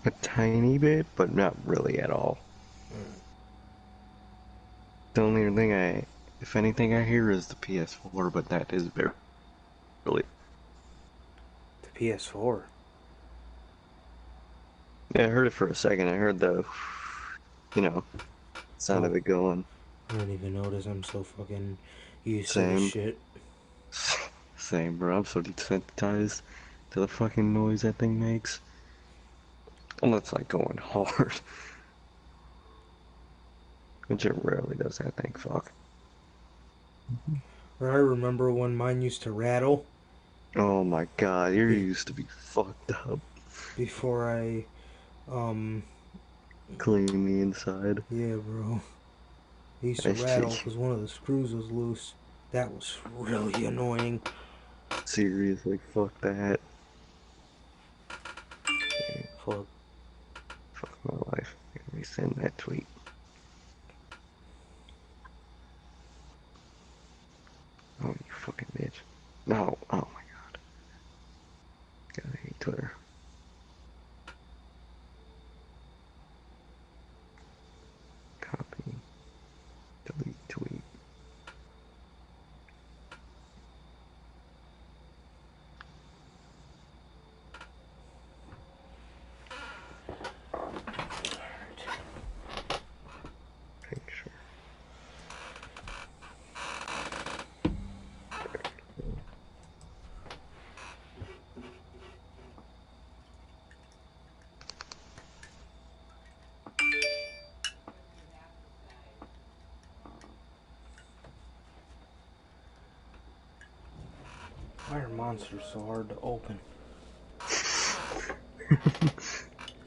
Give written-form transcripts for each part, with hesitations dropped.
A tiny bit, but not really at all. The only thing if anything I hear is the PS4, but that is really. The PS4. Yeah, I heard it for a second. I heard the, you know, sound Oh, of it going. I don't even notice. I'm so fucking used to this Same. shit. Same, bro. I'm so desensitized to the fucking noise that thing makes. Unless it's like going hard. Which it rarely does that thing, fuck. I remember when mine used to rattle Oh my god, you be- used to be fucked up. before I, um, Clean the inside. yeah, bro. It used to I rattle see. because one of the screws was loose. That was really annoying. Seriously, fuck that. Fuck. Fuck my life. Let me send that tweet. Oh, you fucking bitch. No. Oh my god. I hate Twitter. Copy. Delete tweet. Picture. Why are monsters so hard to open?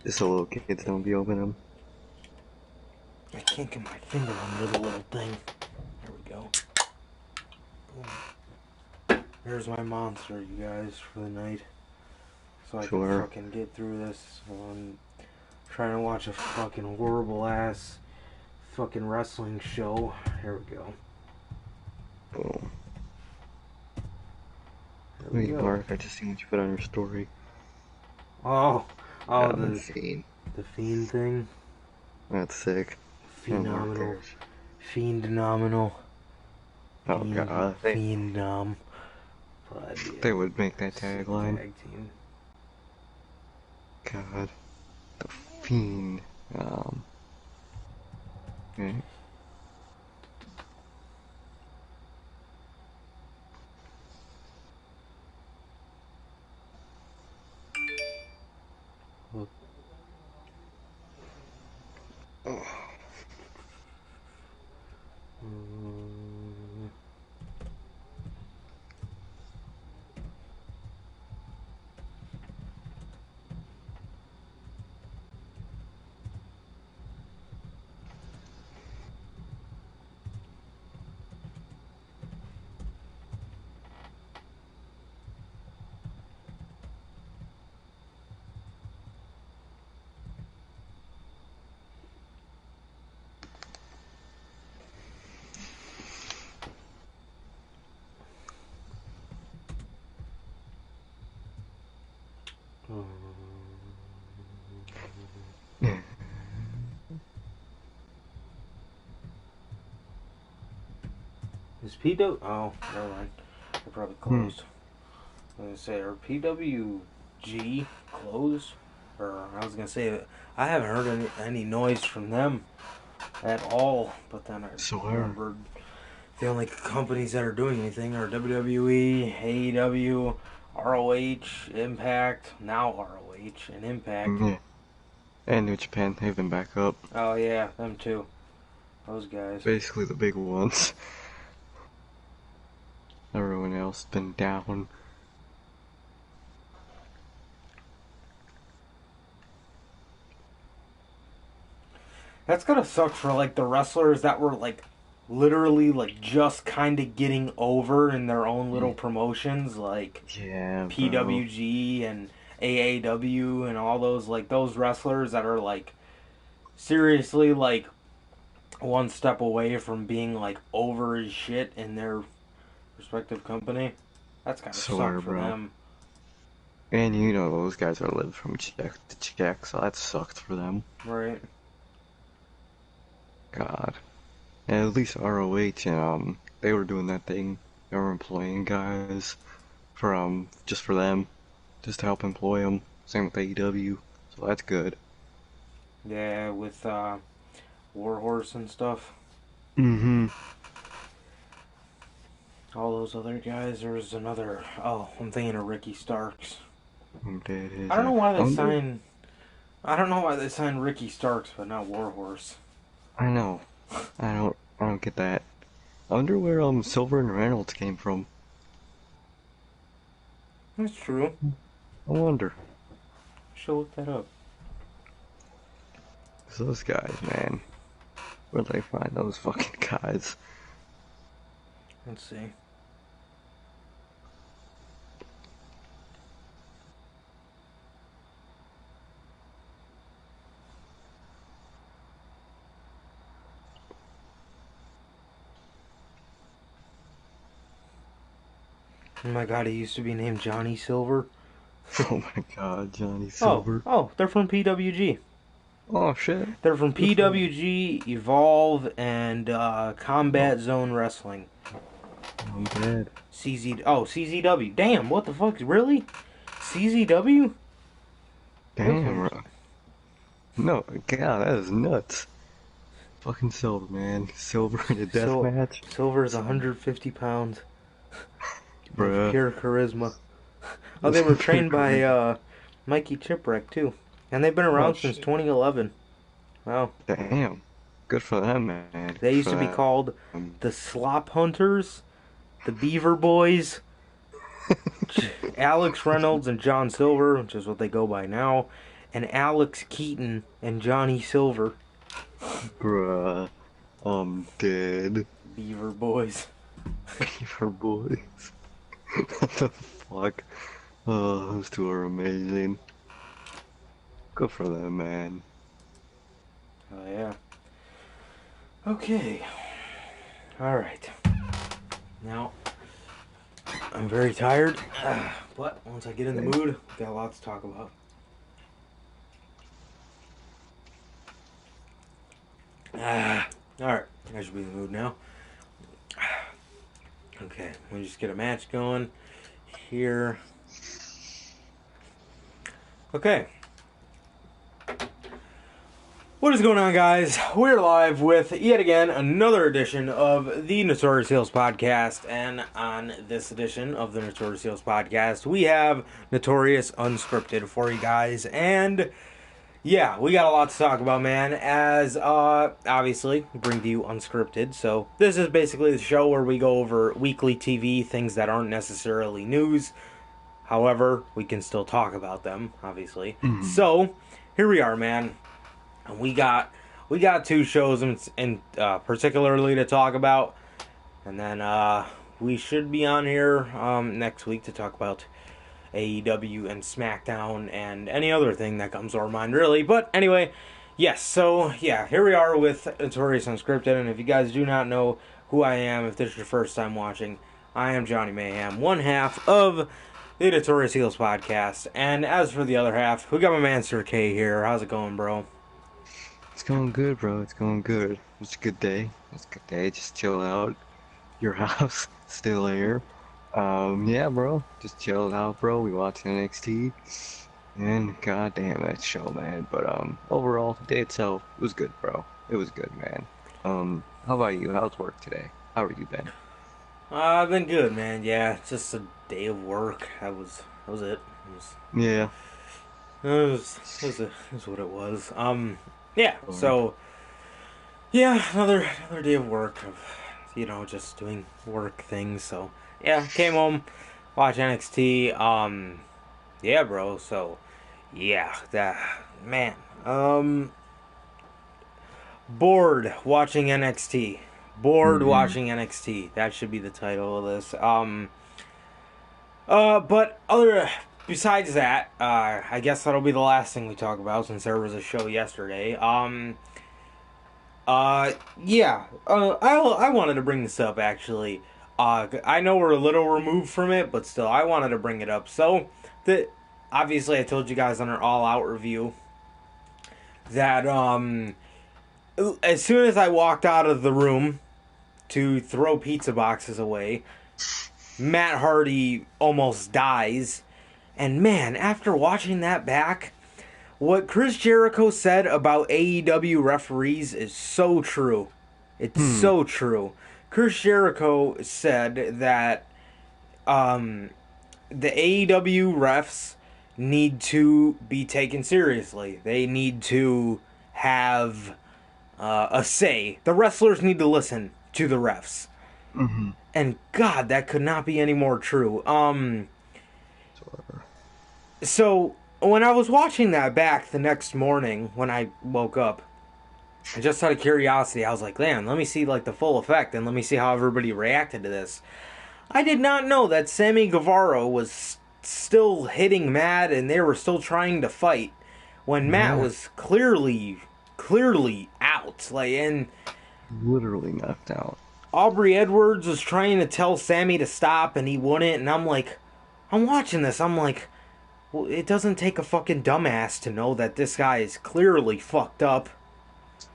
Just so little kids don't be opening them. I can't get my finger under the little thing. There we go. Boom. There's my monster, you guys, for the night. So I can Sure. fucking get through this. I'm trying to watch a fucking horrible ass fucking wrestling show. Here we go. Boom. There we Wait, go. Mark, I just seen what you put on your story. Oh, oh, I'm the insane. the fiend thing. That's sick. And Mark Phenomenal. there's. Fiend nominal. Oh Fiend, god. fiend But They yeah, would make that sick tagline. tag team. God. The Fiend. Okay. Look, Oh. mm, mm. Is PW? Oh, never mind. They're probably Hmm. closed. I was gonna say, are PWG closed? Or I was gonna say, I haven't heard any noise from them at all. But then I Swear. remembered the only companies that are doing anything are WWE, AEW, ROH, Impact, now ROH and Impact. Yeah. And New Japan, they've been back up. Oh yeah, them too. Those guys. Basically the big ones. Everyone else been down. That's gotta suck for like the wrestlers that were like literally like just kind of getting over in their own little promotions, like Yeah, bro. PWG and AAW and all those like those wrestlers that are like seriously like one step away from being like over as shit in their respective company. That's gotta suck Swear, for bro. them. And you know those guys are living from check to check, so that sucked for them. Right. God. And at least ROH, they were doing that thing. They were employing guys for just for them, just to help employ them. Same with AEW, so that's good. Yeah, with Warhorse and stuff. Mm-hmm. All those other guys. There's another. Oh, I'm thinking of Ricky Starks. That I is. don't know why I they wonder. signed. I don't know why they signed Ricky Starks, but not Warhorse. I know. I don't get that. I wonder where Silver and Reynolds came from. That's true. I wonder. Should look that up. 'Cause those guys, man. Where'd they find those fucking guys? Let's see. Oh my god, he used to be named Johnny Silver. Oh my god, Johnny Oh, Silver. oh, they're from PWG. Oh shit. They're from Good for them. PWG, Evolve, and Oh, Combat Zone Wrestling. I'm dead. CZW. Damn, what the fuck? Really? CZW? They're Damn, from. bro. No, god, that is nuts. Fucking Silver, man. Silver in a death match. Silver's 150 pounds of Bruh. pure charisma. Oh, they were trained by Mikey Chipwreck, too. And they've been Oh around since shit. 2011. Wow. Damn. Good for them, man. They Good used for to be them. called the Slop Hunters, the Beaver Boys, Alex Reynolds and John Silver, which is what they go by now, and Alex Keaton and Johnny Silver. Bruh. I'm dead. Beaver Boys. Beaver boys. What the fuck? Oh, those two are amazing. Good for them, man. Oh, yeah. Okay. Alright. Now, I'm very tired, but once I get in the mood, got a lot to talk about. Alright. I should be in the mood now. Okay, let me just get a match going here. Okay. What is going on, guys? We're live with, yet again, another edition of the Notorious Heels Podcast. And on this edition of the Notorious Heels Podcast, we have Notorious Unscripted for you guys. And, yeah, we got a lot to talk about, man. As, obviously, bring to you Unscripted. So, this is basically the show where we go over weekly TV, things that aren't necessarily news. However, we can still talk about them, obviously. So, here we are, man. And we got two shows in particularly to talk about, and then we should be on here next week to talk about AEW and SmackDown and any other thing that comes to our mind, really. But anyway, yes. So yeah, here we are with Notorious Unscripted, and if you guys do not know who I am, if this is your first time watching, I am Johnny Mayhem, one half of the Notorious Heels podcast, and as for the other half, we got my man Sir K here. How's it going, bro? It's going good, bro. It's going good. It's a good day. It's a good day. Just chill out. Your house still here. Yeah, bro. Just chilled out, bro. We watched NXT, and goddamn that show, man. But overall, the day itself was good, bro. It was good, man. How about you? How's work today? How have you been? I've been good, man. Yeah, it's just a day of work. That was it. Yeah. It was what it was. Yeah. So, yeah, another day of work of, just doing work things. So, yeah, came home, watched NXT. Yeah, bro. So, yeah, that man. Bored watching NXT. Bored Mm-hmm. watching NXT. That should be the title of this. But besides that, I guess that'll be the last thing we talk about since there was a show yesterday. Yeah. I wanted to bring this up actually. I know we're a little removed from it, but still, I wanted to bring it up. So, obviously I told you guys on our All Out review that as soon as I walked out of the room to throw pizza boxes away, Matt Hardy almost dies. And man, after watching that back, what Chris Jericho said about AEW referees is so true. It's Hmm. so true. Chris Jericho said that the AEW refs need to be taken seriously. They need to have a say. The wrestlers need to listen to the refs. Mm-hmm. And God, that could not be any more true. Whatever. So when I was watching that back the next morning when I woke up, just out of curiosity, I was like, man, let me see like the full effect and let me see how everybody reacted to this. I did not know that Sammy Guevara was still hitting Matt and they were still trying to fight when Matt Yeah. was clearly out. Like, and Literally knocked out. Aubrey Edwards was trying to tell Sammy to stop and he wouldn't, and I'm like, I'm watching this, I'm like, well, it doesn't take a fucking dumbass to know that this guy is clearly fucked up.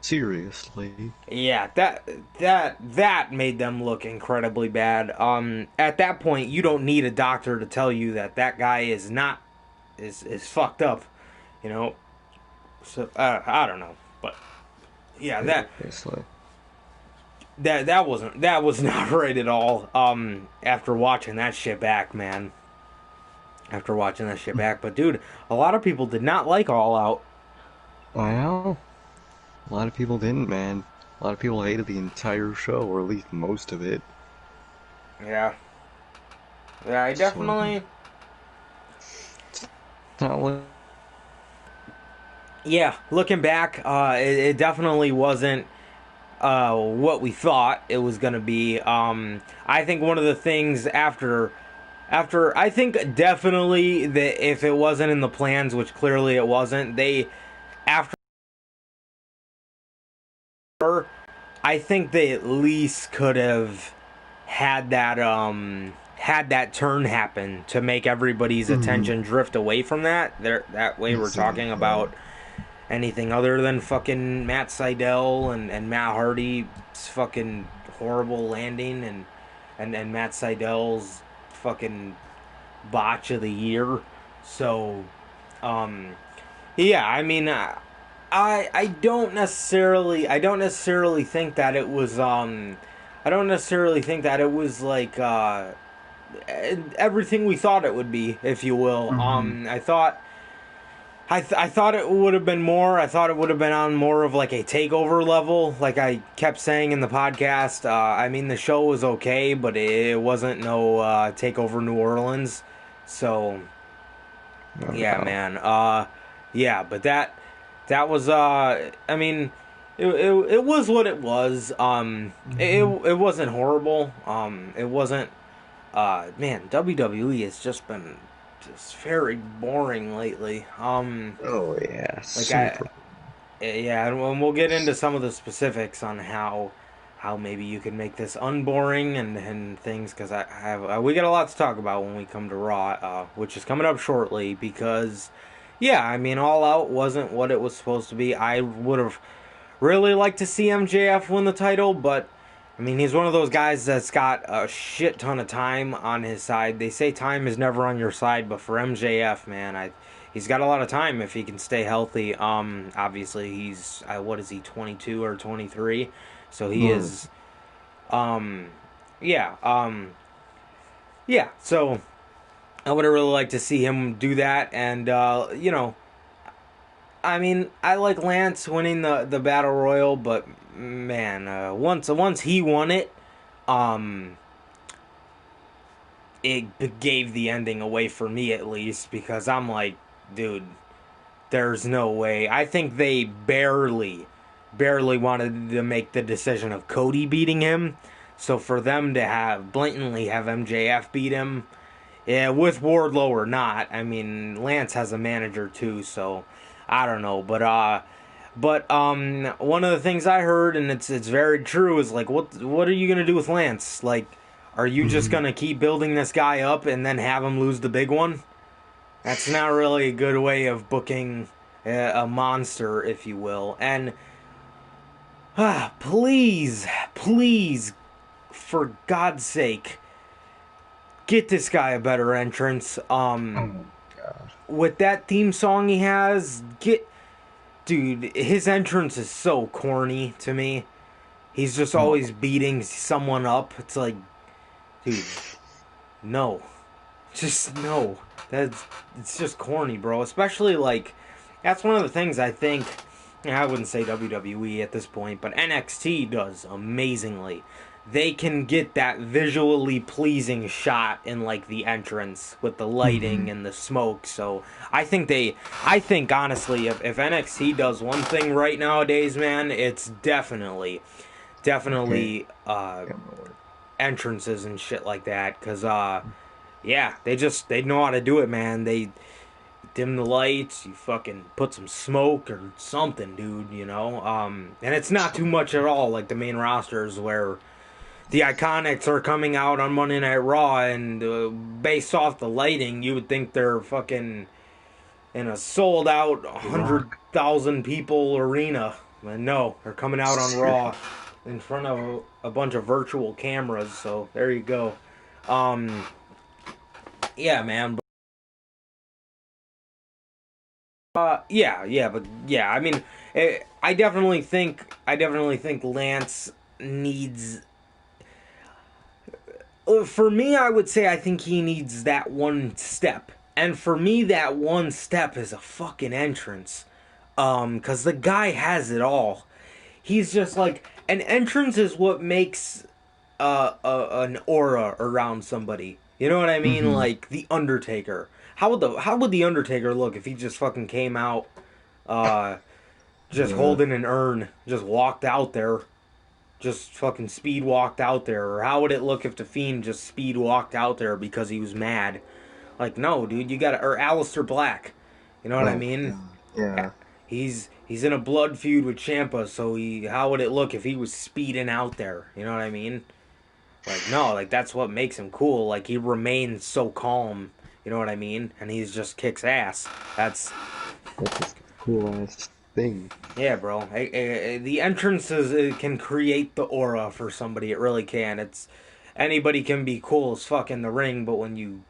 Seriously. Yeah, that made them look incredibly bad. At that point, you don't need a doctor to tell you that that guy is not is fucked up, you know. So I don't know, but yeah, Seriously. that was not right at all. After watching that shit back, man. After watching that shit back, but dude, a lot of people did not like All Out. Well, a lot of people didn't, man. A lot of people hated the entire show, or at least most of it. Yeah, yeah, I So, definitely. it's not what. Yeah, looking back, it definitely wasn't what we thought it was gonna be. I think one of the things after I think definitely that if it wasn't in the plans, which clearly it wasn't, they after I think they at least could have had that turn happen to make everybody's Mhm. attention drift away from that. There that way we're talking Exactly. about anything other than fucking Matt Sydal and Matt Hardy's fucking horrible landing and Matt Sydal's fucking botch of the year. So, um, yeah, I mean, I don't necessarily think that it was I don't necessarily think that it was like everything we thought it would be, if you will. Hmm. I thought it would have been more. I thought it would have been on more of like a takeover level, like I kept saying in the podcast. I mean, the show was okay, but it wasn't no takeover New Orleans. So Oh, yeah, no. man. Yeah, but that was I mean, it was what it was. Hmm. It wasn't horrible. It wasn't. Man, WWE has just been just very boring lately. Oh yeah, Like I, super. yeah, and we'll get into some of the specifics on how maybe you can make this unboring and things because I have we got a lot to talk about when we come to Raw, which is coming up shortly. Because yeah, I mean, All Out wasn't what it was supposed to be. I would have really liked to see MJF win the title, but I mean, he's one of those guys that's got a shit ton of time on his side. They say time is never on your side, but for MJF, man, he's got a lot of time if he can stay healthy. Obviously he's what is he, 22 or 23, so he Hmm. is. Um, yeah. Yeah. So I would have really liked to see him do that, and you know, I mean, I like Lance winning the battle royal, but man, once he won it, um, it gave the ending away for me at least because I'm like, dude, there's no way. I think they barely wanted to make the decision of Cody beating him. So for them to have blatantly have MJF beat him, yeah, with Wardlow or not, I mean Lance has a manager too, so I don't know, but one of the things I heard, and it's very true, is like what are you gonna do with Lance? Like, are you just Hmm. gonna keep building this guy up and then have him lose the big one? That's not really a good way of booking a monster, if you will. And please, please, for God's sake, get this guy a better entrance. Oh God. With that theme song he has, dude, his entrance is so corny to me. He's just always Oh, beating someone up. It's like, dude, no. Just no. That's it's just corny, bro. Especially like that's one of the things I think I wouldn't say WWE at this point, but NXT does amazingly. They can get that visually pleasing shot in like the entrance with the lighting hmm. and the smoke. So I think honestly, if NXT does one thing right nowadays, man, it's Okay. definitely Yeah, Lord. entrances and shit like that. Cause yeah, they know how to do it, man. They dim the lights, you fucking put some smoke or something, dude, you know? And it's not too much at all like the main rosters where the Iconics are coming out on Monday Night Raw and based off the lighting, you would think they're fucking in a sold out The 100,000 Rock. people arena. And no, they're coming out on Raw in front of a bunch of virtual cameras, so there you go. Um, yeah, man. But yeah. I mean, I definitely think Lance needs. For me, I would say I think he needs that one step, and for me, that one step is a fucking entrance. Cause the guy has it all. He's just like an entrance is what makes an aura around somebody. You know what I mean? Hmm. Like the Undertaker. How would the Undertaker look if he just fucking came out uh just Yeah. holding an urn, just walked out there, just fucking speed walked out there? Or how would it look if the Fiend just speed walked out there because he was mad? Like, no, dude, you gotta, or Aleister Black. You know what I Oh mean? God. Yeah. He's in a blood feud with Champa, so how would it look if he was speeding out there? You know what I mean? Like, no, like that's what makes him cool. Like he remains so calm. You know what I mean? And he's just kicks ass. That's That's just a cool ass thing. Yeah, bro. The entrances can create the aura for somebody. It really can. It's anybody can be cool as fuck in the ring, but when you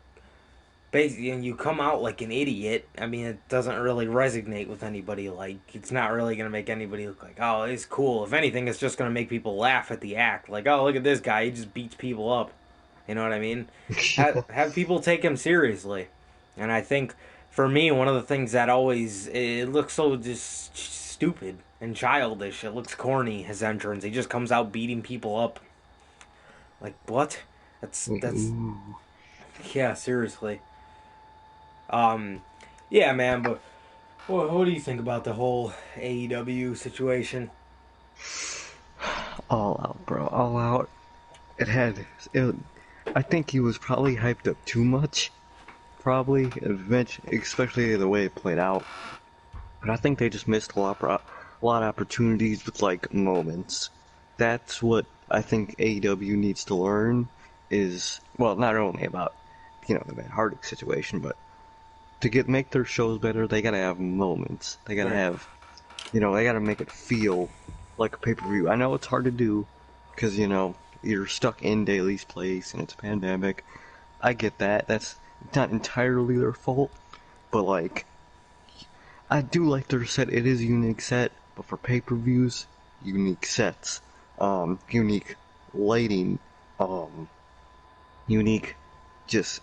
basically and you come out like an idiot, I mean, it doesn't really resonate with anybody. Like, it's not really gonna make anybody look like, oh, it's cool. If anything, it's just gonna make people laugh at the act. Like, oh, look at this guy. He just beats people up. You know what I mean? Have people take him seriously. And I think for me, one of the things that always it looks so just stupid and childish. It looks corny. His entrance. He just comes out beating people up. Like what? That's Ooh. yeah. Seriously. Um, yeah, man. But what do you think about the whole AEW situation? All out, bro. All out. It had. It, I think he was probably hyped up too much. Probably, eventually, especially the way it played out. But I think they just missed a lot of opportunities with like moments. That's what I think AEW needs to learn is well, not only about the Matt Hardy situation, but to make their shows better, they gotta have moments. They gotta Right. have they gotta make it feel like a pay-per-view. I know it's hard to do because you're stuck in Daly's place and it's a pandemic. I get that. That's not entirely their fault, but like I do like their set. It is a unique set, but for pay-per-views, unique sets, unique lighting, um, unique, just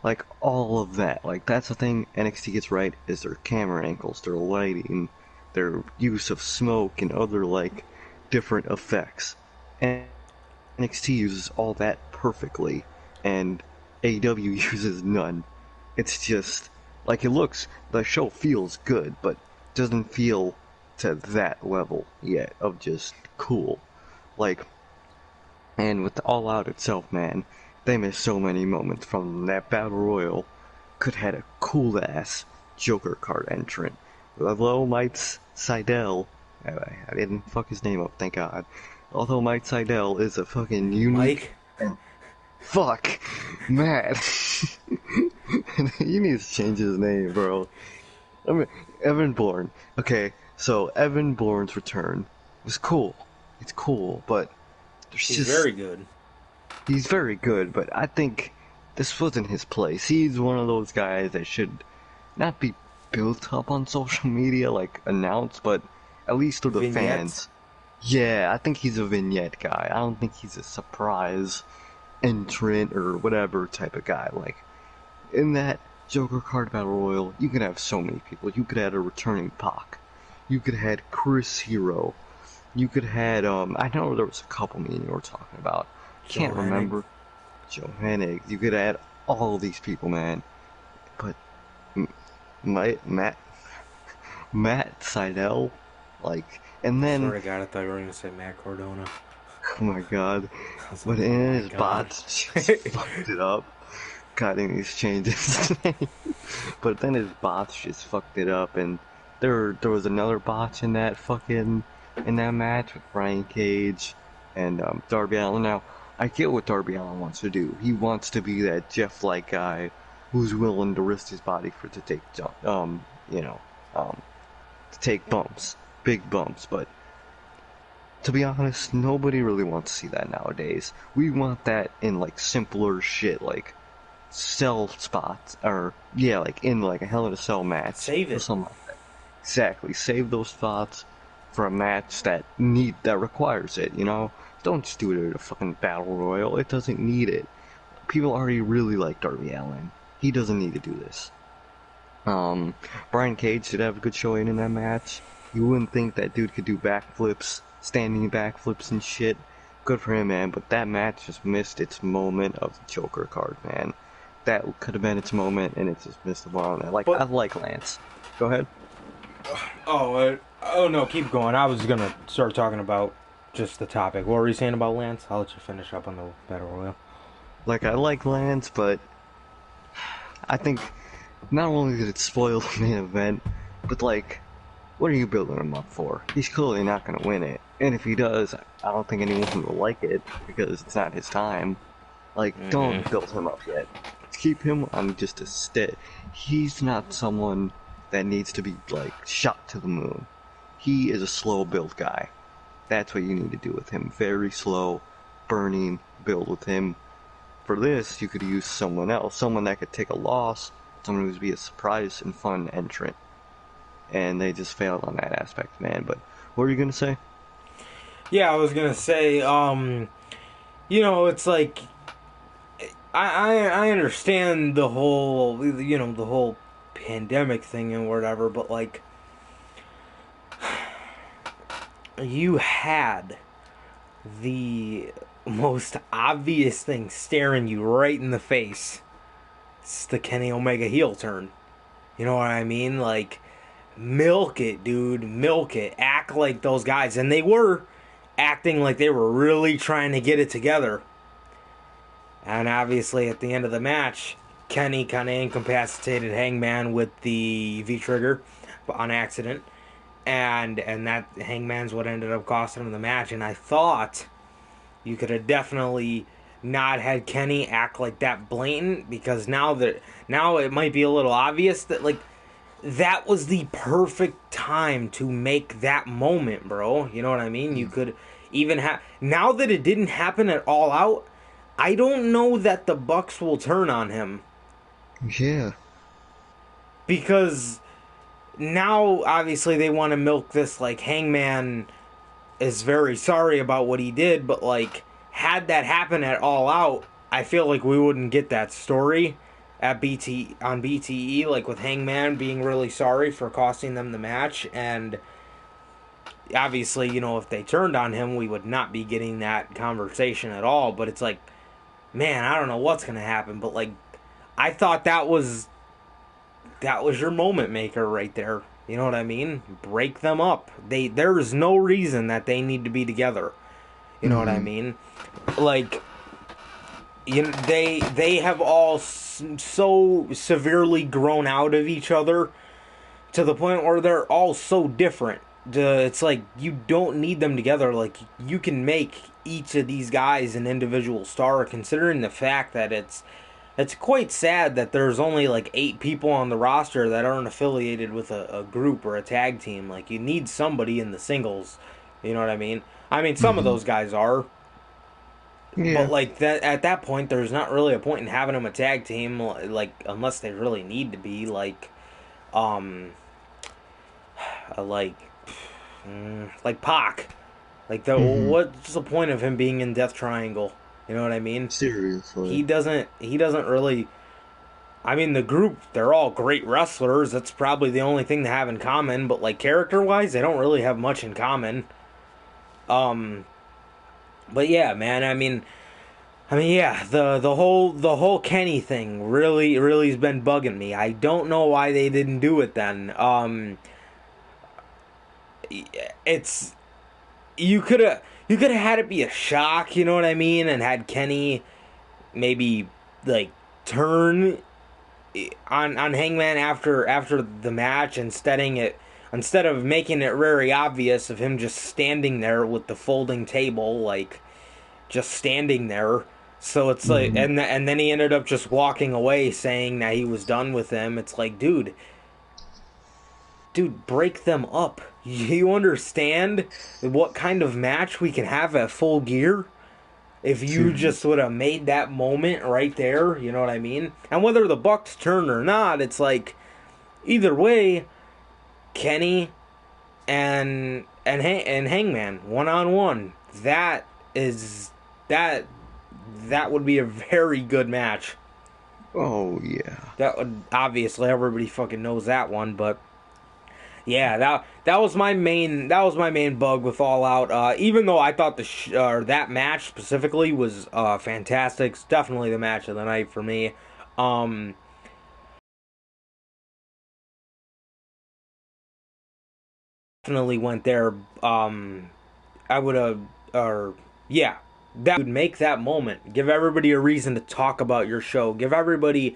like all of that. Like that's the thing NXT gets right is their camera angles, their lighting, their use of smoke and other like different effects. And NXT uses all that perfectly, and AEW uses none. It's just like the show feels good, but doesn't feel to that level yet of just cool. Like, and with the All Out itself, man, they missed so many moments from that Battle Royal. Could had a cool ass Joker card entrant. Although Mike Seidel, I didn't fuck his name up, thank God. Although Mike Seidel is a fucking unique Mike. and fuck, mad. He needs to change his name, bro. I mean, Evan Bourne. Okay, so Evan Bourne's return was cool. It's cool, but there's He's just very good. he's very good, but I think this wasn't his place. He's one of those guys that should not be built up on social media, like announced, but at least to the Vignettes. fans. Yeah, I think he's a vignette guy. I don't think he's a surprise entrant or whatever type of guy. Like, in that Joker card battle royal, you could have so many people. You could have a returning Pac. You could have had Chris Hero. You could have I know there was a couple me and you were talking about. Joe Can't Hennig. remember. Joe Hennig. You could add all of these people, man. But Matt Seidel, like, and then Swear to God, I thought you were going to say Matt Cardona. oh my god, I was but like, oh in my his God. bots just fucked it up. Cutting these changes, but then his bots just fucked it up, and there was another botch in that match with Brian Cage and Darby Allin. Now I get what Darby Allin wants to do. He wants to be that Jeff-like guy who's willing to risk his body for to take you know to take bumps, big bumps. But to be honest, nobody really wants to see that nowadays. We want that in like simpler shit, like cell spots, or yeah, like in like a Hell in a Cell match Save or it. something like that. Exactly, save those spots for a match that requires it. You know, don't just do it at a fucking battle royal. It doesn't need it. People already really like Darby Allin. He doesn't need to do this. Um, Brian Cage did have a good showing in that match. You wouldn't think that dude could do backflips, standing backflips and shit. Good for him, man. But that match just missed its moment of the Joker card, man. That could have been its moment, and it just missed the bar on that. Like, I But, like Lance. Go ahead. oh no, keep going. I was going to start talking about just the topic. What were you saying about Lance? I'll let you finish up on the Battle Royal. Like, I like Lance, but I think not only did it spoil the main event, but like, what are you building him up for? He's clearly not going to win it. And if he does, I don't think anyone will like it because it's not his time. Like, don't build him up yet. Keep him on just a step. He's not someone that needs to be, like, shot to the moon. He is a slow build guy. That's what you need to do with him. Very slow, burning build with him. For this, you could use someone else. Someone that could take a loss. Someone who's be a surprise and fun entrant. And they just failed on that aspect, man. But what were you gonna say? Yeah, I was going to say, it's like, I understand the whole, the whole pandemic thing and whatever, but like, you had the most obvious thing staring you right in the face. It's the Kenny Omega heel turn. You know what I mean? Like, milk it, dude. Milk it. Act like those guys. And they were acting like they were really trying to get it together. And obviously, at the end of the match, Kenny kind of incapacitated Hangman with the V trigger on accident, and that Hangman's what ended up costing him the match. And I thought you could have definitely not had Kenny act like that blatant, because now it might be a little obvious that like that was the perfect time to make that moment, bro. You know what I mean? You could even have, now that it didn't happen at All Out, I don't know that the Bucks will turn on him, Yeah. because now obviously they want to milk this like Hangman is very sorry about what he did, but like had that happen at All Out, I feel like we wouldn't get that story at BTE, like with Hangman being really sorry for costing them the match. And obviously, if they turned on him, we would not be getting that conversation at all. But it's like, man, I don't know what's gonna happen, but like, I thought that was your moment maker right there. You know what I mean? Break them up. There is no reason that they need to be together. You know what I mean? Like, they have all so severely grown out of each other to the point where they're all so different. It's like you don't need them together. Like, you can make each of these guys an individual star, considering the fact that it's it's quite sad that there's only like 8 people on the roster that aren't affiliated with a group or a tag team. Like, you need somebody in the singles. You know what I mean? I mean, some of Hmm. those guys are, but Yeah. like that at that point, there's not really a point in having them a tag team, like unless they really need to be. Um, like, like Pac. Like the Hmm. what's the point of him being in Death Triangle? You know what I mean? Seriously. He doesn't really. I mean, the group, they're all great wrestlers. That's probably the only thing they have in common. But like character wise, they don't really have much in common. Um, but yeah, man. I mean, yeah. The whole Kenny thing really has been bugging me. I don't know why they didn't do it then. It's you could have had it be a shock. You know what I mean? And had Kenny maybe like turn on Hangman after the match, instead of making it very obvious of him just standing there with the folding table, like just standing there. So it's like, Hmm. and then he ended up just walking away, saying that he was done with him. It's like, dude, break them up. You understand what kind of match we can have at Full Gear? If you just Seriously. would have made that moment right there, you know what I mean? And whether the Bucks turn or not, it's like either way, Kenny and Hangman 1-on-1. Is that that would be a very good match. Oh yeah. That would obviously everybody fucking knows that one, but yeah, that was my main bug with All Out. Even though I thought that match specifically was fantastic, it's definitely the match of the night for me. Um, Definitely went there. I would have, or yeah, that would make that moment. Give everybody a reason to talk about your show. Give everybody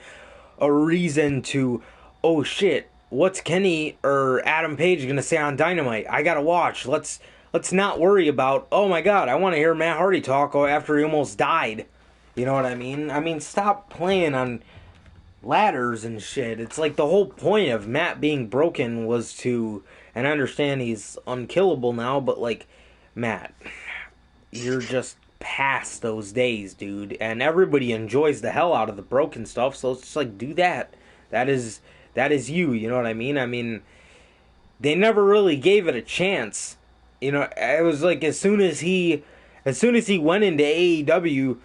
a reason to, oh shit, what's Kenny or Adam Page gonna say on Dynamite? I gotta watch. Let's not worry about. Oh my god, I want to hear Matt Hardy talk after he almost died. You know what I mean? I mean, stop playing on ladders and shit. It's like the whole point of Matt being broken was to, and I understand he's unkillable now, but like, Matt, you're just past those days, dude. And everybody enjoys the hell out of the broken stuff, so it's just like do that. That is that is you. You know what I mean? I mean, they never really gave it a chance. You know, it was like as soon as he went into AEW,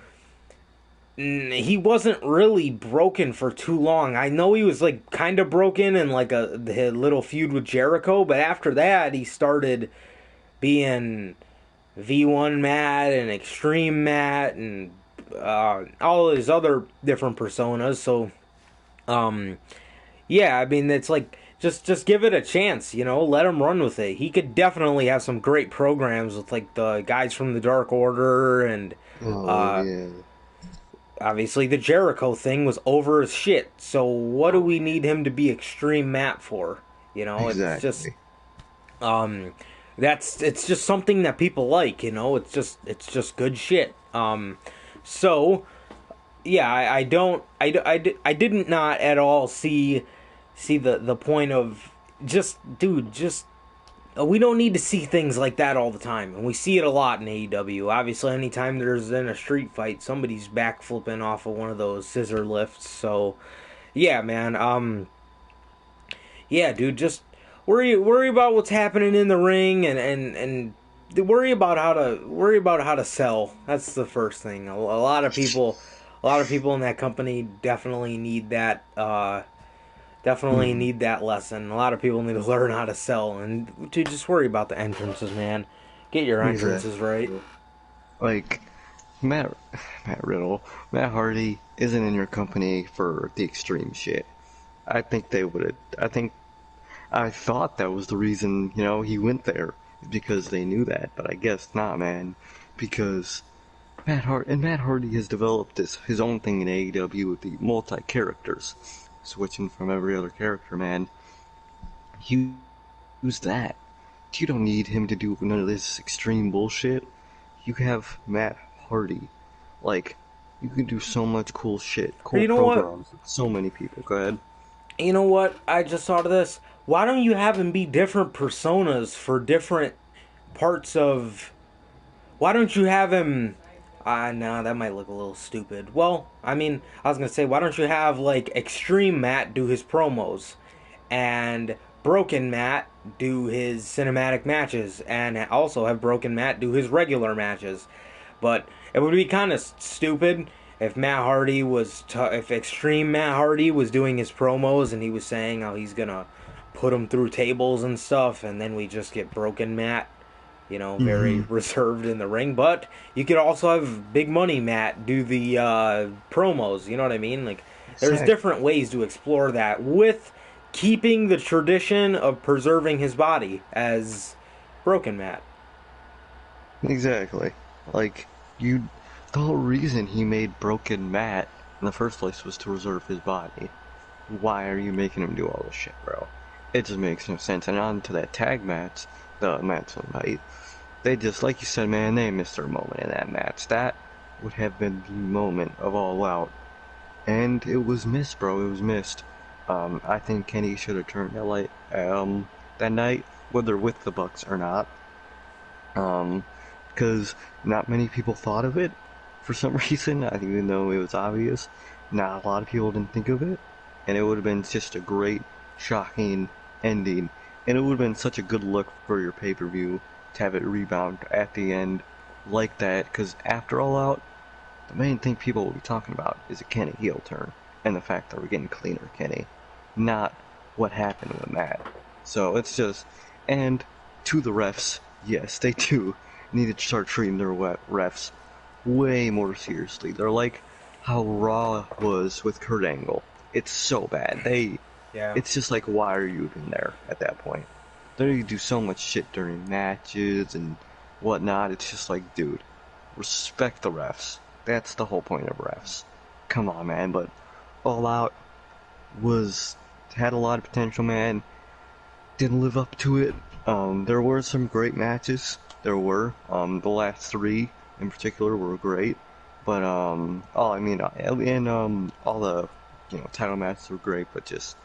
he wasn't really broken for too long. I know he was like kind of broken in like the little feud with Jericho, but after that he started being V1 Matt and Extreme Matt and all his other different personas. So, um, yeah, I mean, it's like just give it a chance, you know, let him run with it. He could definitely have some great programs with like the guys from the Dark Order and Oh uh, yeah. obviously the Jericho thing was over as shit. So what do we need him to be Extreme Matt for? You know, it's just Exactly. um it's just something that people like, you know. It's just good shit. So yeah, I don't I didn't not at all see the point of just dude just we don't need to see things like that all the time, and we see it a lot in AEW. Obviously, anytime there's in a street fight, somebody's backflipping off of one of those scissor lifts. So yeah, man. Yeah, dude, just worry about what's happening in the ring, and worry about how to sell. That's the first thing. A lot of people in that company definitely Hmm. need that lesson. A lot of people need to learn how to sell and to just worry about the entrances, man. Get your entrances right. Exactly. Like Matt Matt Riddle, Matt Hardy isn't in your company for the extreme shit. I think they would have. I thought that was the reason, he went there because they knew that, but I guess not, man. Because Matt Hardy has developed his own thing in AEW with the multi characters, switching from every other character, man. Use that. You don't need him to do none of this extreme bullshit. You have Matt Hardy. Like, You can do so much cool shit, Or cool you know what? programs with so many people. Go ahead. You know what? I just thought of this. Why don't you have him be different personas for different parts of. Why don't you have him. No, that might look a little stupid. Well, I mean, I was gonna say, why don't you have, like, Extreme Matt do his promos, and Broken Matt do his cinematic matches, and also have Broken Matt do his regular matches? But it would be kind of stupid if if Extreme Matt Hardy was doing his promos and he was saying how he's gonna put him through tables and stuff, and then we just get Broken Matt, very Mm-hmm. reserved in the ring. But you could also have Big Money Matt do the promos. You know what I mean? Like, there's Exactly. different ways to explore that with keeping the tradition of preserving his body as Broken Matt. Exactly. Like you, the whole reason he made Broken Matt in the first place was to reserve his body. Why are you making him do all this shit, bro? It just makes no sense. And on to that tag match, the match tonight. They just, like you said, man, they missed their moment in that match. That would have been the moment of All Out. And it was missed, bro. It was missed. I think Kenny should have turned that light, that night, whether with the Bucks or not. Um, because not many people thought of it for some reason. I think even though it was obvious, not a lot of people didn't think of it. And it would have been just a great, shocking ending. And it would have been such a good look for your pay-per-view to have it rebound at the end like that. Because after All Out, the main thing people will be talking about is a Kenny heel turn and the fact that we're getting cleaner Kenny, not what happened with Matt. So it's just, and to the refs, yes, they do need to start treating their refs way more seriously. They're like how Raw was with Kurt Angle. It's so bad. Yeah. It's just like, why are you even there at that point? They do so much shit during matches and whatnot. It's just like, dude, respect the refs. That's the whole point of refs. Come on, man. But All Out was had a lot of potential, man. Didn't live up to it. There were some great matches. There were. The last three in particular were great. But all I mean, and all the title matches were great. But just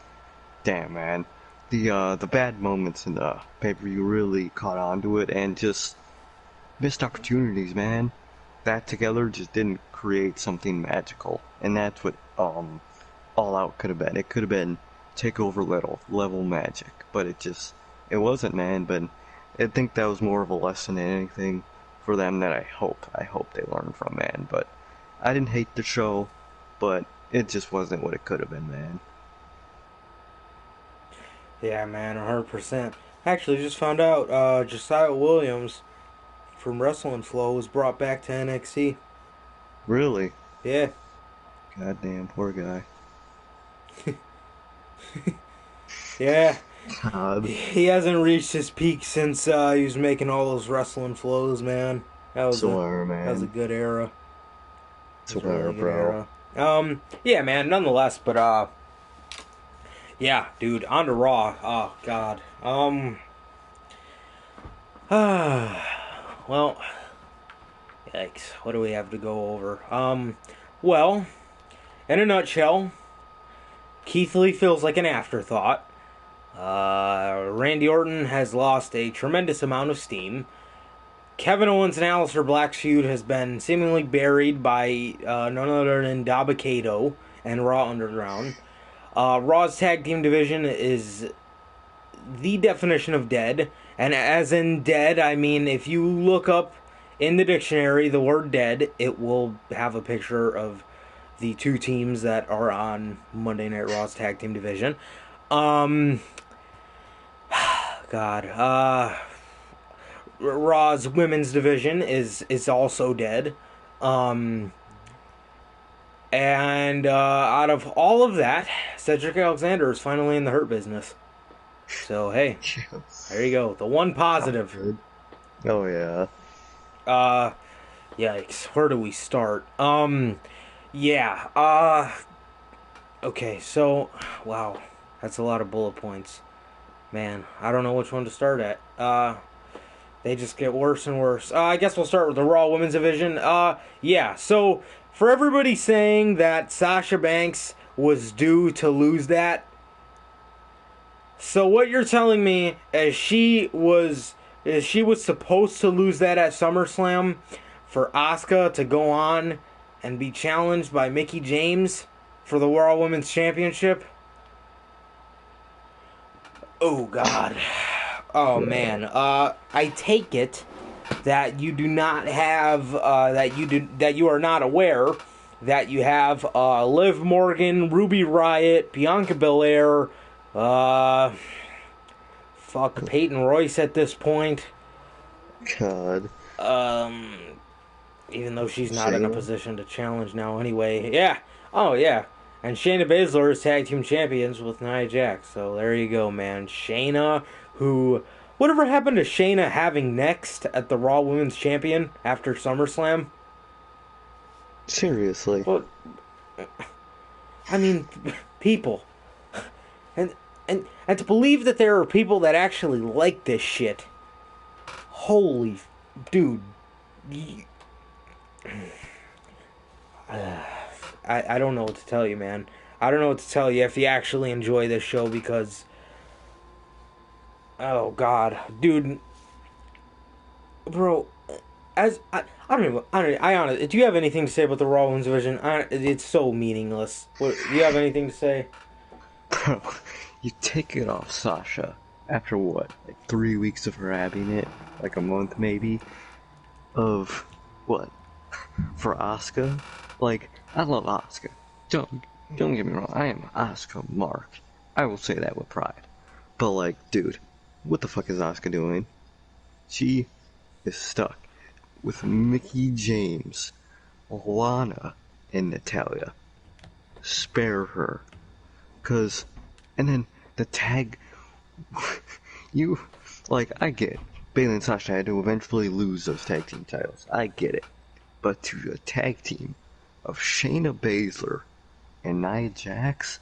damn, man, the bad moments in the pay per view really caught on to it, and just missed opportunities, man. That together just didn't create something magical, and that's what All Out could have been. It could have been takeover level magic, but it wasn't, man. But I think that was more of a lesson than anything for them that I hope they learned from, man. But I didn't hate the show, but it just wasn't what it could have been, man. Yeah, man, 100%. Actually, just found out Josiah Williams from Wrestling Flow was brought back to NXT. Really, Yeah, goddamn poor guy. yeah. God, He hasn't reached his peak since he was making all those Wrestling Flows, man. That was a swear, that was a man, good era. It was a swear, really good bro. era. Yeah, man. Nonetheless, but yeah, dude. On to Raw. Oh God. Well, yikes. What do we have to go over? Well, in a nutshell, Keith Lee feels like an afterthought. Randy Orton has lost a tremendous amount of steam. Kevin Owens and Aleister Black's feud has been seemingly buried by none other than Dabba-Kato and Raw Underground. Raw's tag team division is the definition of dead. And as in dead, I mean if you look up in the dictionary the word dead, it will have a picture of the two teams that are on Monday Night Raw's tag team division. Um, God, Raw's women's division is also dead. Um, and out of all of that, Cedric Alexander is finally in the Hurt business. So hey, there you go. The one Sounds positive. good. Oh yeah. Uh, Yikes. Where do we start? Yeah. Okay. So, wow, that's a lot of bullet points. Man, I don't know which one to start at. They just get worse and worse. I guess we'll start with the Raw Women's Division. Yeah. So for everybody saying that Sasha Banks was due to lose that, so what you're telling me is she was supposed to lose that at SummerSlam for Asuka to go on and be challenged by Mickie James for the Raw Women's Championship? Oh God. Oh man. I take it that you do not have that you are not aware that you have Liv Morgan, Ruby Riott, Bianca Belair, Peyton Royce at this point. God. Even though she's not in a Shayna? position to challenge now anyway. Yeah. Oh yeah. And Shayna Baszler is tag team champions with Nia Jax. So there you go, man. Shayna, who whatever happened to Shayna having next at the Raw Women's Champion after SummerSlam? Seriously. Well, I mean, people. And and to believe that there are people that actually like this shit. Holy dude. I don't know what to tell you, man. I don't know what to tell you if you actually enjoy this show because, oh God, dude, bro, I honestly, do you have anything to say about the Raw Women's division? It's so meaningless. Do you have anything to say? Bro, you take it off Sasha after what? Like 3 weeks of her having it? Like a month maybe? Of what? For Asuka? Like, I love Asuka. Don't get me wrong, I am Asuka Mark. I will say that with pride. But like, dude, what the fuck is Asuka doing? She is stuck with Mickie James, Lana, and Natalia. Spare her. And then the tag, you, like, I get it. Bayley and Sasha had to eventually lose those tag team titles. I get it. But to a tag team of Shayna Baszler and Nia Jax,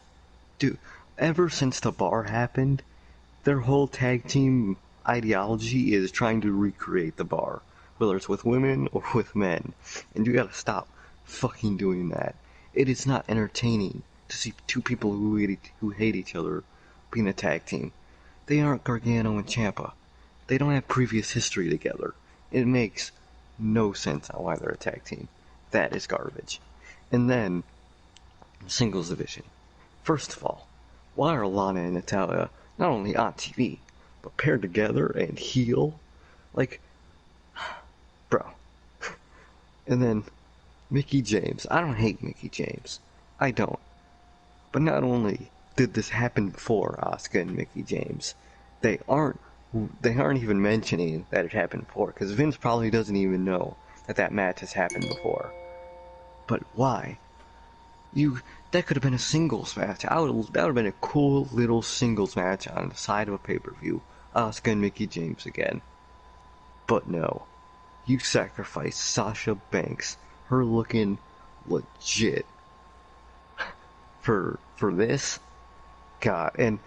dude, ever since the bar happened, their whole tag team ideology is trying to recreate the bar, whether it's with women or with men. And you gotta stop fucking doing that. It is not entertaining to see two people who hate each other being a tag team. They aren't Gargano and Ciampa. They don't have previous history together. It makes no sense on why they're a tag team. That is garbage. And then, singles division. First of all, why are Lana and Natalia not only on TV, but paired together and heel? Like, bro. And then, Mickie James. I don't hate Mickie James. I don't. But not only did this happen before Asuka and Mickie James, they aren't even mentioning that it happened before, because Vince probably doesn't even know that match has happened before. But why? That could have been a singles match. That would have been a cool little singles match on the side of a pay-per-view. Asuka and Mickie James again. But no. You sacrificed Sasha Banks, her looking legit, for this? God, and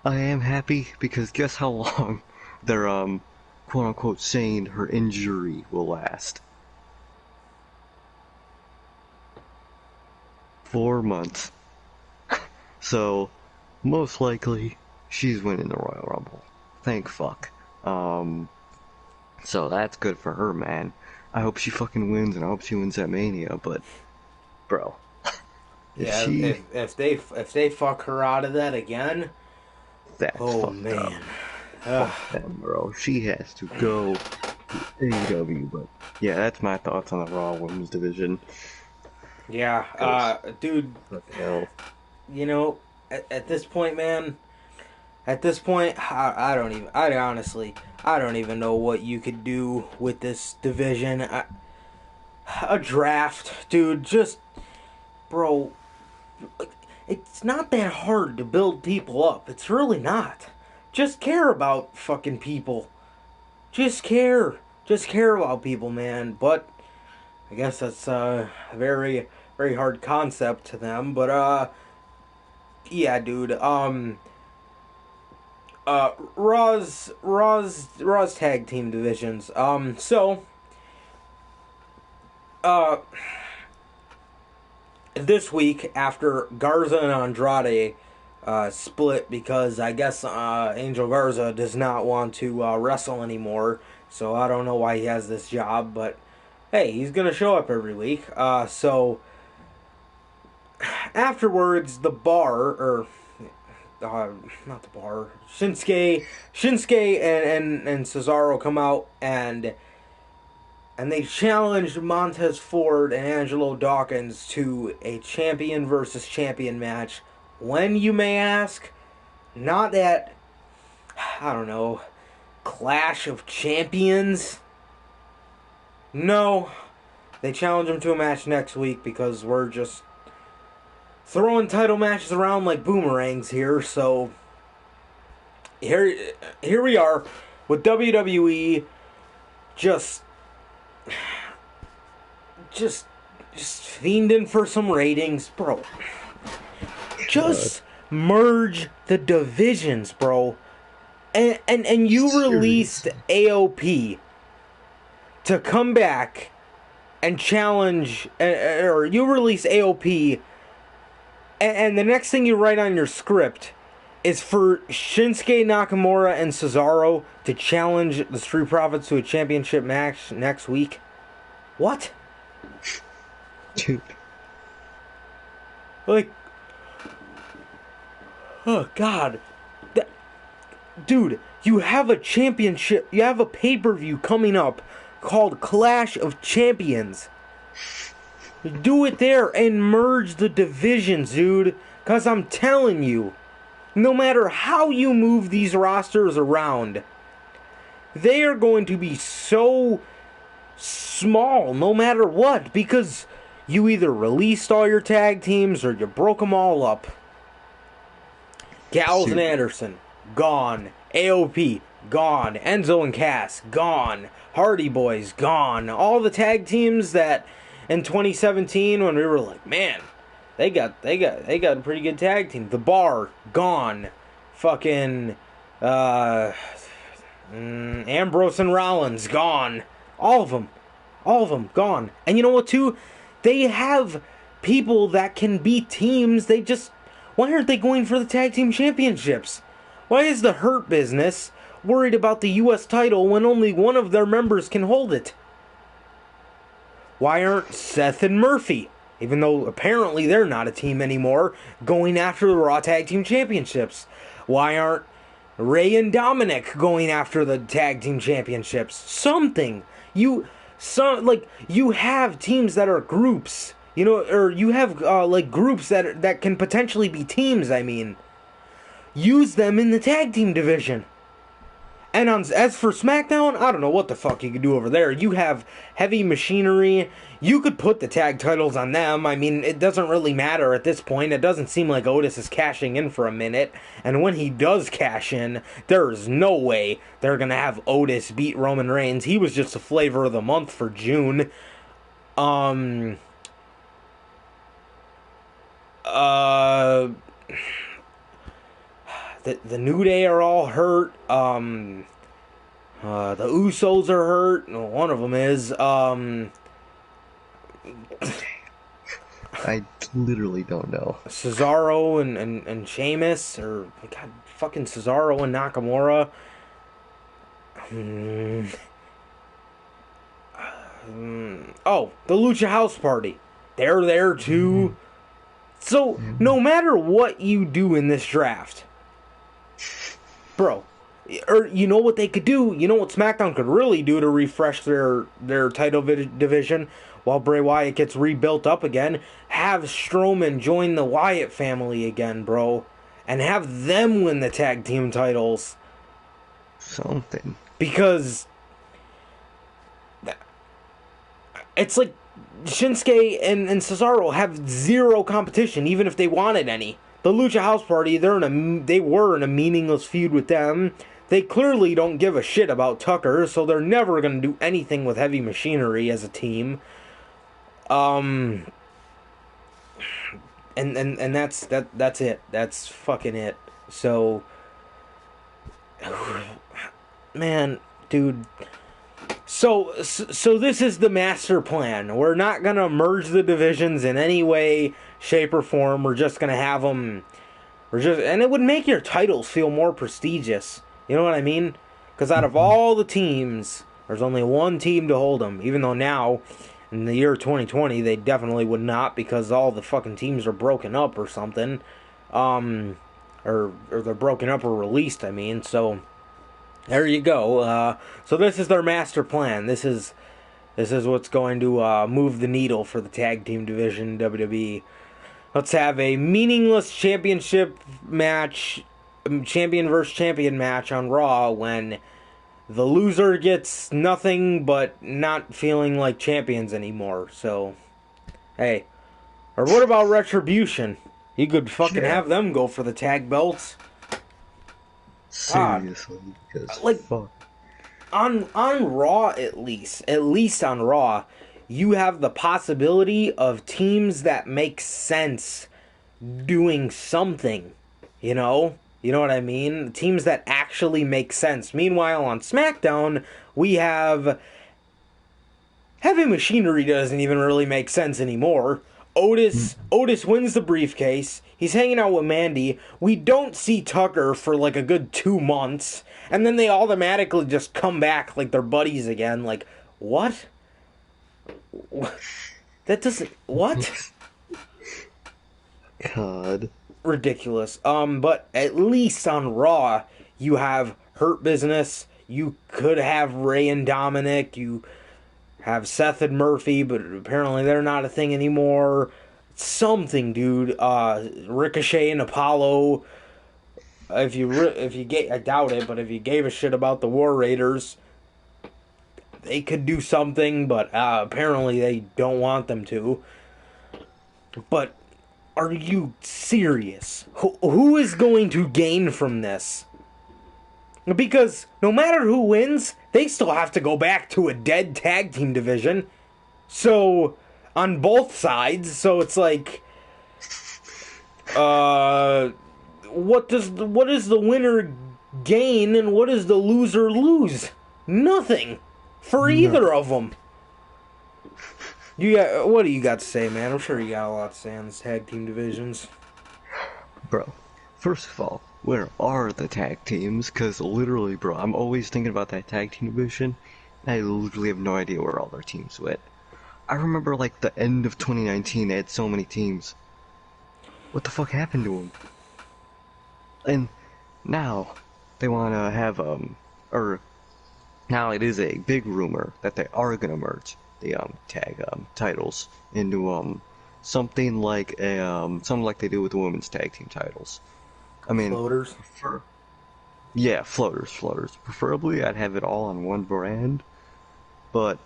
I am happy because guess how long they're quote unquote saying her injury will last. 4 months. So most likely she's winning the Royal Rumble. Thank fuck. So that's good for her, man. I hope she fucking wins, and I hope she wins at Mania, but bro. If they fuck her out of that again, That's oh fucked up. man. Fuck them, bro. She has to go to AEW, but yeah, that's my thoughts on the Raw Women's division. Yeah, dude. What the hell? You know, at this point, man. At this point, I don't even know what you could do with this division. A draft, dude. Just, bro. It's not that hard to build people up. It's really not. Just care about fucking people. Just care. Just care about people, man. But I guess that's a very, very hard concept to them. But, yeah, dude. Raw's tag team divisions. So, uh, this week after Garza and Andrade split because I guess Angel Garza does not want to wrestle anymore. So I don't know why he has this job, but hey, he's gonna show up every week. So afterwards, the bar or not the bar, Shinsuke and Cesaro come out and they challenged Montez Ford and Angelo Dawkins to a champion versus champion match. When, you may ask? Not at, I don't know, Clash of Champions? No. They challenge them to a match next week because we're just throwing title matches around like boomerangs here. So, here we are with WWE just fiending for some ratings, bro. Just merge the divisions, bro. And you released AOP to come back and challenge, or you release AOP, and the next thing you write on your script is for Shinsuke Nakamura and Cesaro to challenge the Street Profits to a championship match next week. What? Dude. Like, oh God. Dude, you have a championship, you have a pay-per-view coming up called Clash of Champions. Do it there and merge the divisions, dude. Because I'm telling you, no matter how you move these rosters around, they are going to be so small no matter what. Because you either released all your tag teams or you broke them all up. Gallows and Anderson, gone. AOP, gone. Enzo and Cass, gone. Hardy Boys, gone. All the tag teams that in 2017 when we were like, man, they got a pretty good tag team. The Bar, gone. Fucking Ambrose and Rollins, gone. All of them, gone. And you know what too? They have people that can beat teams. Why aren't they going for the tag team championships? Why is the Hurt Business worried about the U.S. title when only one of their members can hold it? Why aren't Seth and Murphy, even though apparently they're not a team anymore, going after the Raw Tag Team Championships? Why aren't Ray and Dominic going after the Tag Team Championships? Something. You have teams that are groups, or you have groups that can potentially be teams. I mean, use them in the tag team division. And as for SmackDown, I don't know what the fuck you could do over there. You have Heavy Machinery. You could put the tag titles on them. I mean, it doesn't really matter at this point. It doesn't seem like Otis is cashing in for a minute. And when he does cash in, there's no way they're going to have Otis beat Roman Reigns. He was just a flavor of the month for June. The New Day are all hurt. The Usos are hurt. One of them is. I literally don't know. Cesaro and Sheamus, or God, fucking Cesaro and Nakamura. Oh, the Lucha House Party. They're there too. So, no matter what you do in this draft, bro, or you know what they could do? You know what SmackDown could really do to refresh their title division while Bray Wyatt gets rebuilt up again? Have Strowman join the Wyatt family again, bro. And have them win the tag team titles. Something. Because it's like Shinsuke and Cesaro have zero competition, even if they wanted any. The Lucha House Party, they were in a meaningless feud with them. They clearly don't give a shit about Tucker, so they're never going to do anything with Heavy Machinery as a team. And that's it. That's fucking it. So, man, dude. So this is the master plan. We're not gonna merge the divisions in any way, shape, or form. We're just gonna have them. And it would make your titles feel more prestigious. You know what I mean? Because out of all the teams, there's only one team to hold them. Even though now, in the year 2020, they definitely would not because all the fucking teams are broken up or something, or they're broken up or released. I mean, so there you go. So this is their master plan. This is what's going to move the needle for the tag team division in WWE. Let's have a meaningless championship match, champion versus champion match on Raw when the loser gets nothing but not feeling like champions anymore. So, hey. Or what about Retribution? You could fucking Yeah, have them go for the tag belts. God. seriously, because Like, fuck. on Raw at least on Raw, you have the possibility of teams that make sense doing something, you know? You know what I mean? Teams that actually make sense. Meanwhile, on SmackDown, we have Heavy Machinery doesn't even really make sense anymore. Otis wins the briefcase. He's hanging out with Mandy. We don't see Tucker for like a good 2 months, and then they automatically just come back like they're buddies again. Like, what? That doesn't what? God. Ridiculous. But at least on Raw, you have Hurt Business. You could have Ray and Dominic. You have Seth and Murphy, but apparently they're not a thing anymore. Something, dude. Ricochet and Apollo. If you get, I doubt it, but if you gave a shit about the War Raiders, they could do something. But apparently they don't want them to. But are you serious? Who is going to gain from this? Because no matter who wins, they still have to go back to a dead tag team division. So, on both sides, so it's like, what does the winner gain and what does the loser lose? Nothing for either of them. What do you got to say, man? I'm sure you got a lot to say on this tag team divisions. Bro, first of all, where are the tag teams? Because literally, bro, I'm always thinking about that tag team division, and I literally have no idea where all their teams went. I remember, like, the end of 2019, they had so many teams. What the fuck happened to them? And now, they want to have, or now it is a big rumor that they are going to merge the, tag, titles into, something like something like they do with the women's tag team titles. I mean, Floaters. yeah, floaters. Preferably, I'd have it all on one brand, but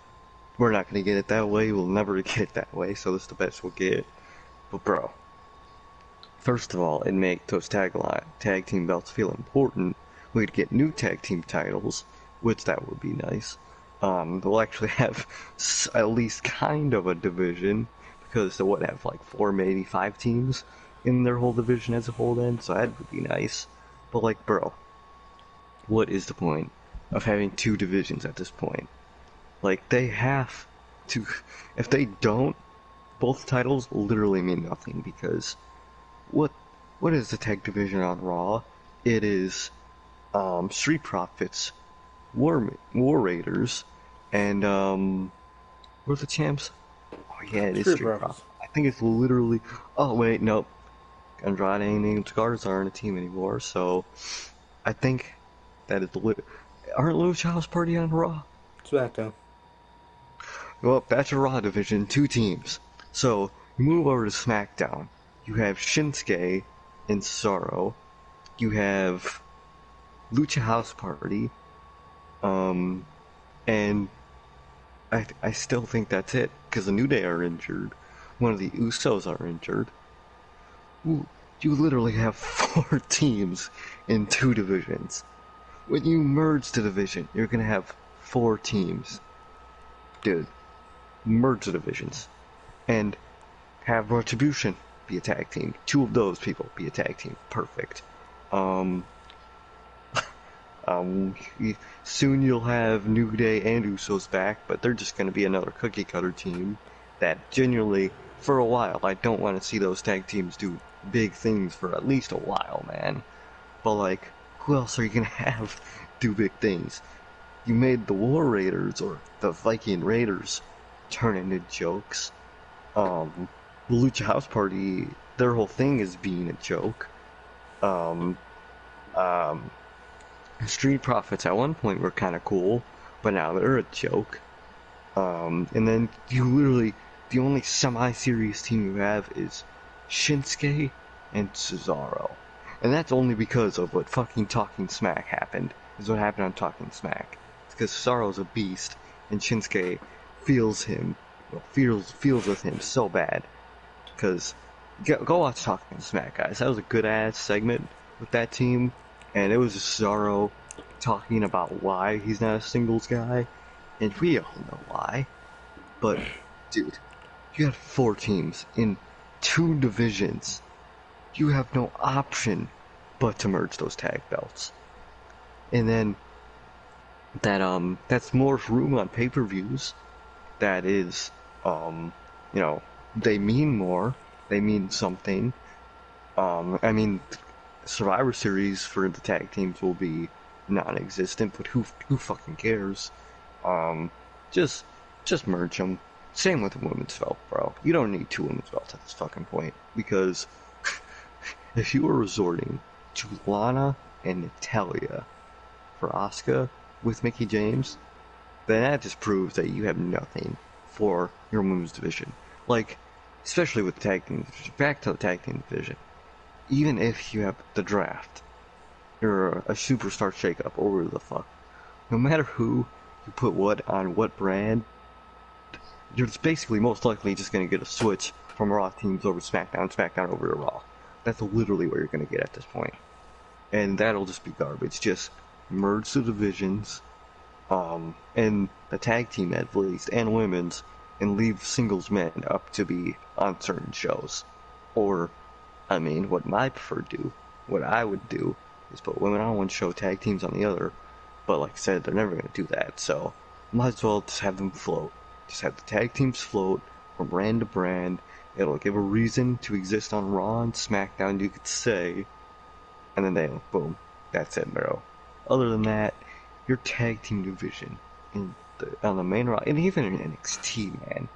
we're not gonna get it that way. We'll never get it that way, so this is the best we'll get. But bro, first of all, it'd make those tag team belts feel important. We'd get new tag team titles, which that would be nice. They'll actually have at least kind of a division, because they would have like 4, maybe 5 teams in their whole division as a whole then, so that would be nice. But like, bro, what is the point of having 2 divisions at this point? Like, they have to, if they don't, both titles literally mean nothing, because what is the tag division on Raw? It is Street Profits, War Raiders, and who are the champs? Oh yeah, it is Street Profits. I think it's literally, oh wait, nope. Andrade and Angel Cigars aren't a team anymore, so I think that is aren't Lucha House Party on Raw? SmackDown. Well, that's a Raw division, 2 teams. So, you move over to SmackDown. You have Shinsuke and Cesaro. You have Lucha House Party. And I still think that's it, because the New Day are injured. One of the Usos are injured. You literally have 4 teams in 2 divisions. When you merge the division, you're gonna have 4 teams. Dude, merge the divisions. And have Retribution be a tag team. 2 of those people be a tag team. Perfect. Soon you'll have New Day and Usos back, but they're just gonna be another cookie cutter team that genuinely for a while. I don't want to see those tag teams do big things for at least a while, man. But like, who else are you gonna have do big things? You made the War Raiders or the Viking Raiders turn into jokes. The Lucha House Party, their whole thing is being a joke. Um, um, Street Profits at one point were kind of cool, but now they're a joke. And then you literally, the only semi-serious team you have is Shinsuke and Cesaro. And that's only because of what fucking Talking Smack happened. Is what happened on Talking Smack. It's because Cesaro's a beast, and Shinsuke feels him, feels with him so bad. Because, go watch Talking Smack, guys. That was a good-ass segment with that team, and it was Cesaro talking about why he's not a singles guy, and we all know why. But, dude, you had 4 teams in 2 divisions. You have no option but to merge those tag belts. And then that's more room on pay-per-views. That is, they mean more. They mean something. I mean, Survivor Series for the tag teams will be non-existent, but who fucking cares? Just merge them. Same with the women's belt, bro. You don't need 2 women's belts at this fucking point, because if you were resorting to Lana and Natalia for Asuka with Mickie James, then that just proves that you have nothing for your women's division. Like, especially with the tag team division. Back to the tag team division. Even if you have the draft, or a superstar shakeup, or whatever the fuck, no matter who you put what on what brand, you're basically most likely just going to get a switch from Raw teams over SmackDown over to Raw. That's literally what you're going to get at this point. And that'll just be garbage. Just merge the divisions, and the tag team at least, and women's, and leave singles men up to be on certain shows. Or, I mean, what I would do, is put women on one show, tag teams on the other. But like I said, they're never going to do that, so might as well just have them float. Just have the tag teams float from brand to brand. It'll give a reason to exist on Raw and SmackDown, you could say. And then boom, that's it, bro. Other than that, your tag team division on the main Raw, and even in NXT, man,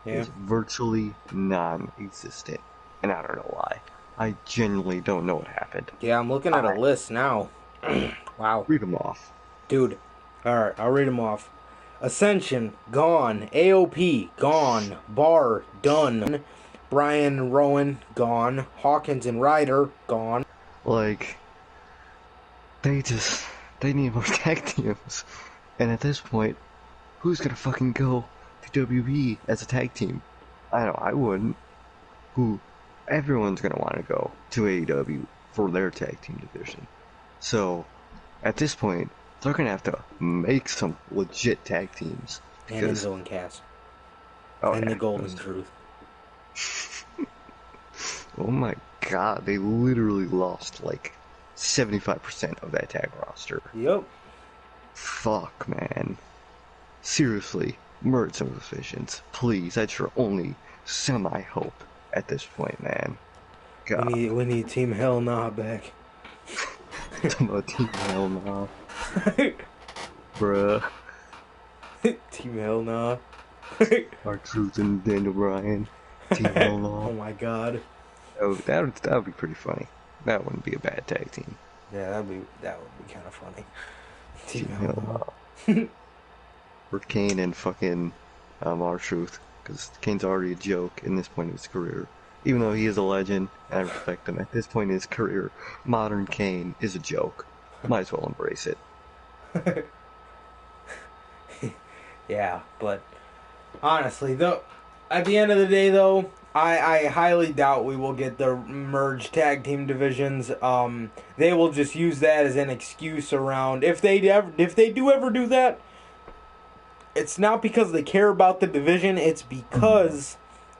is virtually non-existent. And I don't know why. I genuinely don't know what happened. Yeah, I'm looking at a list now. Wow. Read them off. Dude. Alright, I'll read them off. Ascension, gone. AOP, gone. Bar, done. Brian and Rowan, gone. Hawkins and Ryder, gone. Like, they need more tag teams. And at this point, who's gonna fucking go to WWE as a tag team? I know, I wouldn't. Everyone's gonna want to go to AEW for their tag team division. So, at this point, they're gonna have to make some legit tag teams. And Enzo and Cass. Oh, and yeah, the Golden Truth. Oh my god, they literally lost like 75% of that tag roster. Yep. Fuck, man. Seriously, merge some divisions. Please, that's your only semi-hope at this point, man. God. We need Team Hell Nah back. Team Hell Nah. Bruh. Team Hell Nah. R-Truth and Daniel Bryan. Team Hell Nah. Oh my god. That would be pretty funny. That wouldn't be a bad tag team. Yeah, that would be kind of funny. Team Hell Nah. Or Kane and fucking R-Truth. Because Kane's already a joke in this point of his career. Even though he is a legend, and I respect him, at this point in his career, modern Kane is a joke. Might as well embrace it. Yeah, but honestly, though, at the end of the day, though, I highly doubt we will get the merged tag team divisions. They will just use that as an excuse around if they do ever do that. It's not because they care about the division. It's because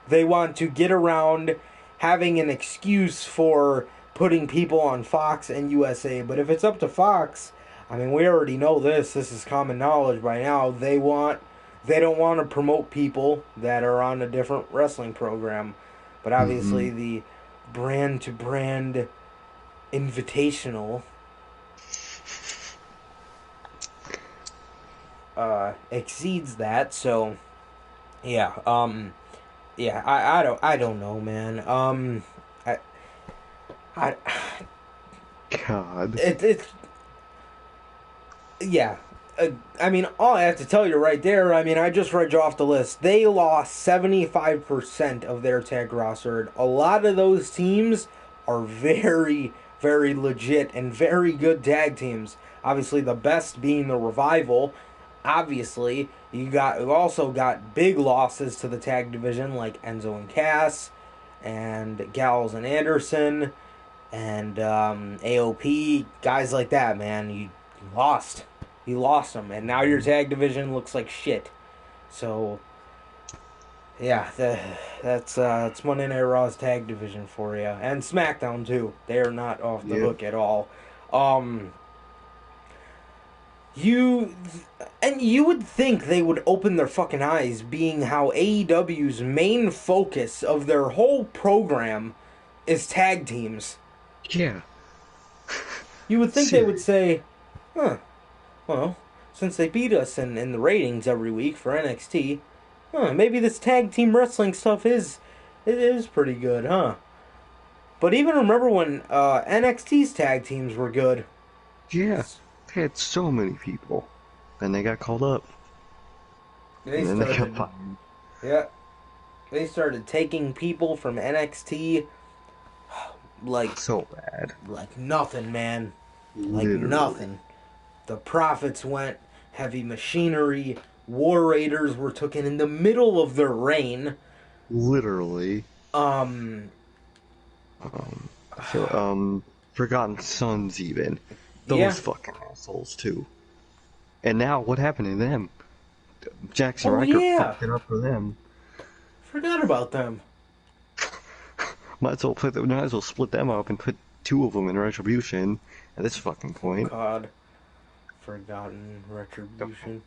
they want to get around having an excuse for putting people on Fox and USA. But if it's up to Fox, I mean, we already know this. This is common knowledge by now. They want they don't want to promote people that are on a different wrestling program. But obviously, Hmm. the brand to brand invitational exceeds that. So yeah, yeah, I don't know, man. I, I, God. it's yeah. I mean, all I have to tell you right there. I mean, I just read you off the list. They lost 75% of their tag roster. A lot of those teams are very, very legit and very good tag teams. Obviously, the best being the Revival. Obviously, you also got big losses to the tag division like Enzo and Cass, and Gallows and Anderson, and AOP, guys like that. Man, you lost. You lost them, and now your tag division looks like shit. So yeah, that's Monday Night Raw's tag division for you, and SmackDown too. They are not off the Yep. hook at all. Um, you and you would think they would open their fucking eyes, being how AEW's main focus of their whole program is tag teams. Yeah. You would think they would Serious. say, "Huh, well, since they beat us in the ratings every week for NXT, maybe this tag team wrestling stuff is pretty good, huh?" But even remember when NXT's tag teams were good. Yeah. They had so many people. Then they got called up. They And then they got started, fired. yeah, they started taking people from NXT like So bad. nothing, man, like Literally. nothing. The Profits went, Heavy Machinery, War Raiders were taken in the middle of their reign. Literally. Um, I feel Forgotten Sons even. yeah. Those fucking assholes too. And now what happened to them? Jackson Oh Riker yeah, fucked it up for them. forgot about them. Might as well split them up and put two of them in Retribution at this fucking Oh point. God, Forgotten Don't, Retribution.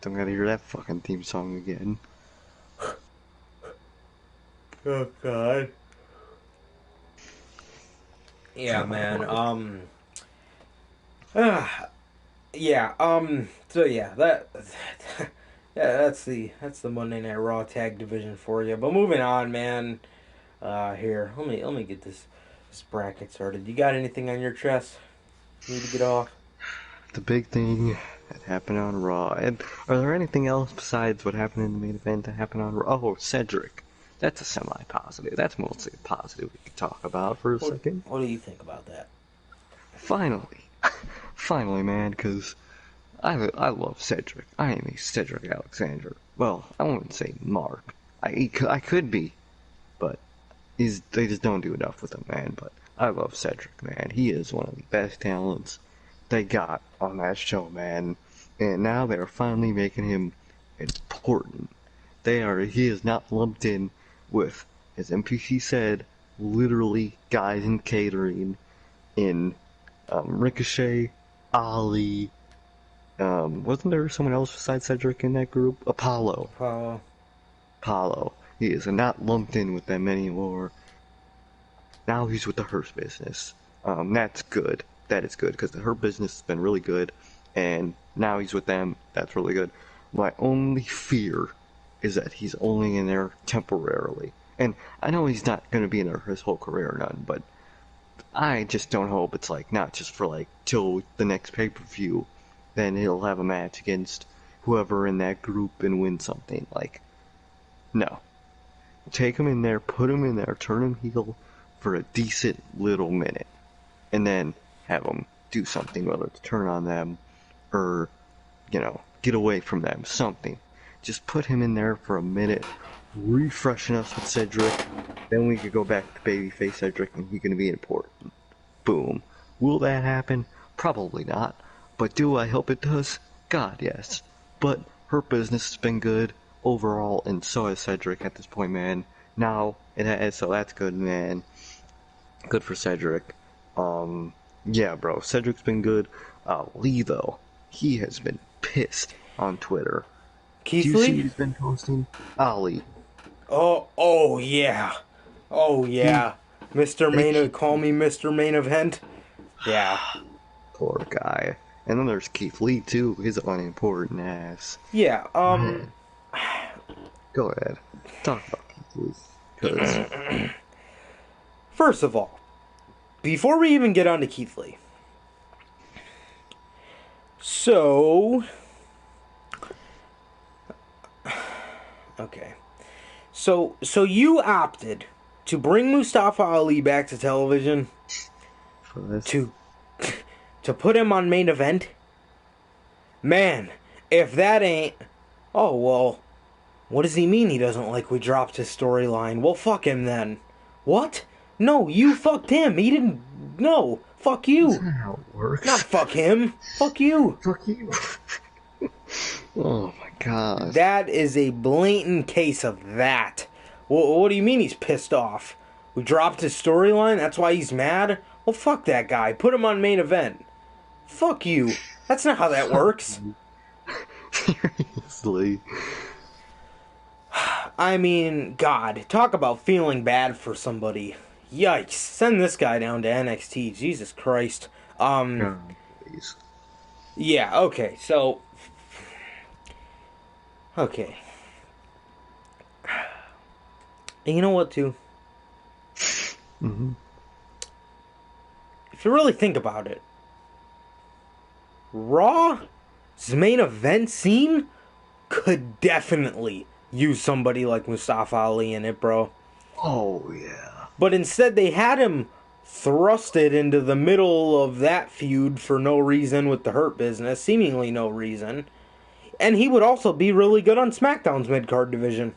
don't gotta hear that fucking theme song again. Oh God. Yeah, man. God. Uh, yeah. So yeah, yeah, that's the Monday Night Raw tag division for you. But moving on, man. Here, let me get this bracket started. You got anything on your chest? Need to get off? The big thing that happened on Raw. And are there anything else besides what happened in the main event that happened on Raw? Oh, Cedric. That's a semi-positive. That's mostly a positive we could talk about for a second. What do you think about that? Finally. Finally, man, because I love Cedric. I am a Cedric Alexander. Well, I wouldn't say Mark. I could be, but they just don't do enough with him, man. But I love Cedric, man. He is one of the best talents they got on that show, man. And now they're finally making him important. He is not lumped in with, as MPC said, literally guys in catering in Ricochet, Ali. Wasn't there someone else besides Cedric in that group? Apollo. Uh, Apollo. He is not lumped in with them anymore. Now he's with the Hurt Business. That's good. That is good because the Hurt Business has been really good, and now he's with them. That's really good. My only fear is that he's only in there temporarily, and I know he's not going to be in there his whole career or none, but I just don't hope it's like not just for like till the next pay per view. Then he'll have a match against whoever in that group and win something. Like, no, take him in there, put him in there, turn him heel for a decent little minute, and then have him do something, whether it's turn on them or, get away from them, something. Just put him in there for a minute, refreshing us with Cedric, then we could go back to babyface Cedric and he's going to be important. Boom. Will that happen? Probably not. But do I hope it does? God, yes. But her business has been good overall, and so has Cedric at this point, man. Now it has, so that's good, man. Good for Cedric. Yeah, bro. Cedric's been good. Lee, though, he has been pissed on Twitter. Do Keith you see Lee? what he's been posting? Ali. Oh yeah. Oh He, yeah. Mr. they Main, keep, call me Mr. Main Event. Yeah. poor guy. And then there's Keith Lee too, his unimportant ass. Yeah, Man, go ahead. Talk about Keith Lee. Cause, first of all, before we even get on to Keith Lee, so, okay. So you opted to bring Mustafa Ali back to television for this, to to put him on main event? Man, if that ain't... Oh, well, what does he mean he doesn't like we dropped his storyline? Well, fuck him then. What? No, you fucked him. He didn't... No, fuck that's you. not how it Not works. fuck him. Fuck you. Fuck you. Oh my god. That is a blatant case of that. Well, what do you mean he's pissed off? We dropped his storyline? That's why he's mad? Well, fuck that guy. Put him on main event. Fuck you. That's not how that works. Seriously. I mean, God, talk about feeling bad for somebody. Yikes. Send this guy down to NXT. Jesus Christ. God, please. Yeah, okay, so... Okay. And you know what, too? Mm-hmm. If you really think about it, Raw's main event scene could definitely use somebody like Mustafa Ali in it, bro. Oh yeah. But instead, they had him thrusted into the middle of that feud for no reason with the Hurt Business, seemingly no reason. And he would also be really good on SmackDown's mid-card division.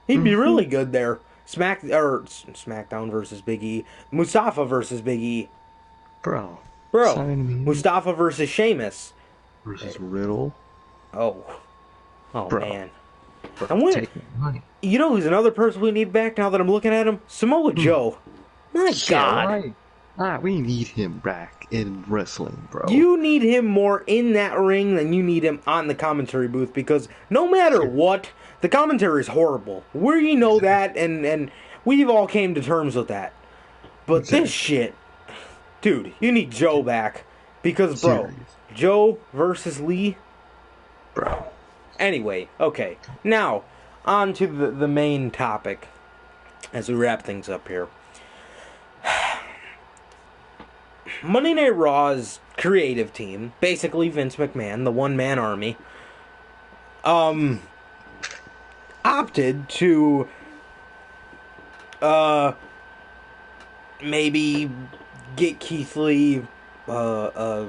He'd be really good there. SmackDown versus Big E. Mustafa versus Big E. Bro. Bro, Sign me Mustafa versus Sheamus. versus Riddle. Oh. Oh, Bro. man. Bro, And what, take my money. you know who's another person we need back now that I'm looking at him? Samoa Joe. My God. Right. We need him back in wrestling, bro. You need him more in that ring than you need him on the commentary booth, because no matter what, the commentary is horrible. We know that, and we've all came to terms with that. But this shit, dude, you need Joe back, because, bro, Serious. Joe versus Lee. Bro. Anyway, okay, now on to the main topic as we wrap things up here. Monday Night Raw's creative team, basically Vince McMahon, the one-man army, opted to maybe get Keith Lee a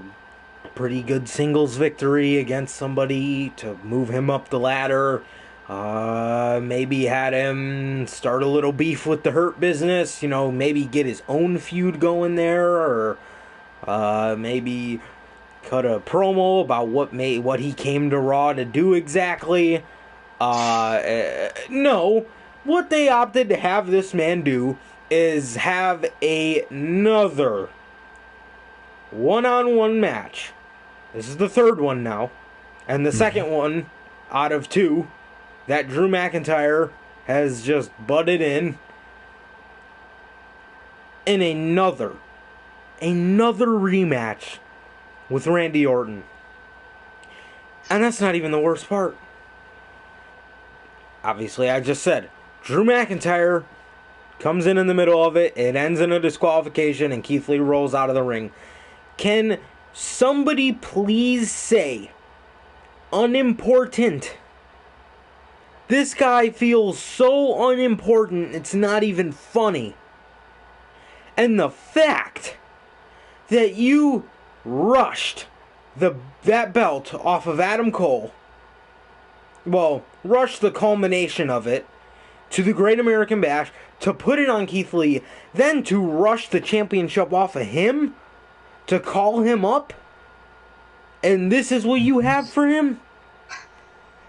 pretty good singles victory against somebody to move him up the ladder. Maybe had him start a little beef with the Hurt Business, you know, maybe get his own feud going there, or maybe cut a promo about what he came to Raw to do exactly. No, what they opted to have this man do is have another one-on-one match. This is the third one now, and the second one out of two that Drew McIntyre has just butted in another rematch with Randy Orton. And that's not even the worst part. Obviously, I just said, Drew McIntyre comes in the middle of it, it ends in a disqualification, and Keith Lee rolls out of the ring. Can somebody please say, unimportant? This guy feels so unimportant, it's not even funny. And the fact that you rushed that belt off of Adam Cole, well, rushed the culmination of it to the Great American Bash, to put it on Keith Lee, then to rush the championship off of him, to call him up, and this is what you have for him?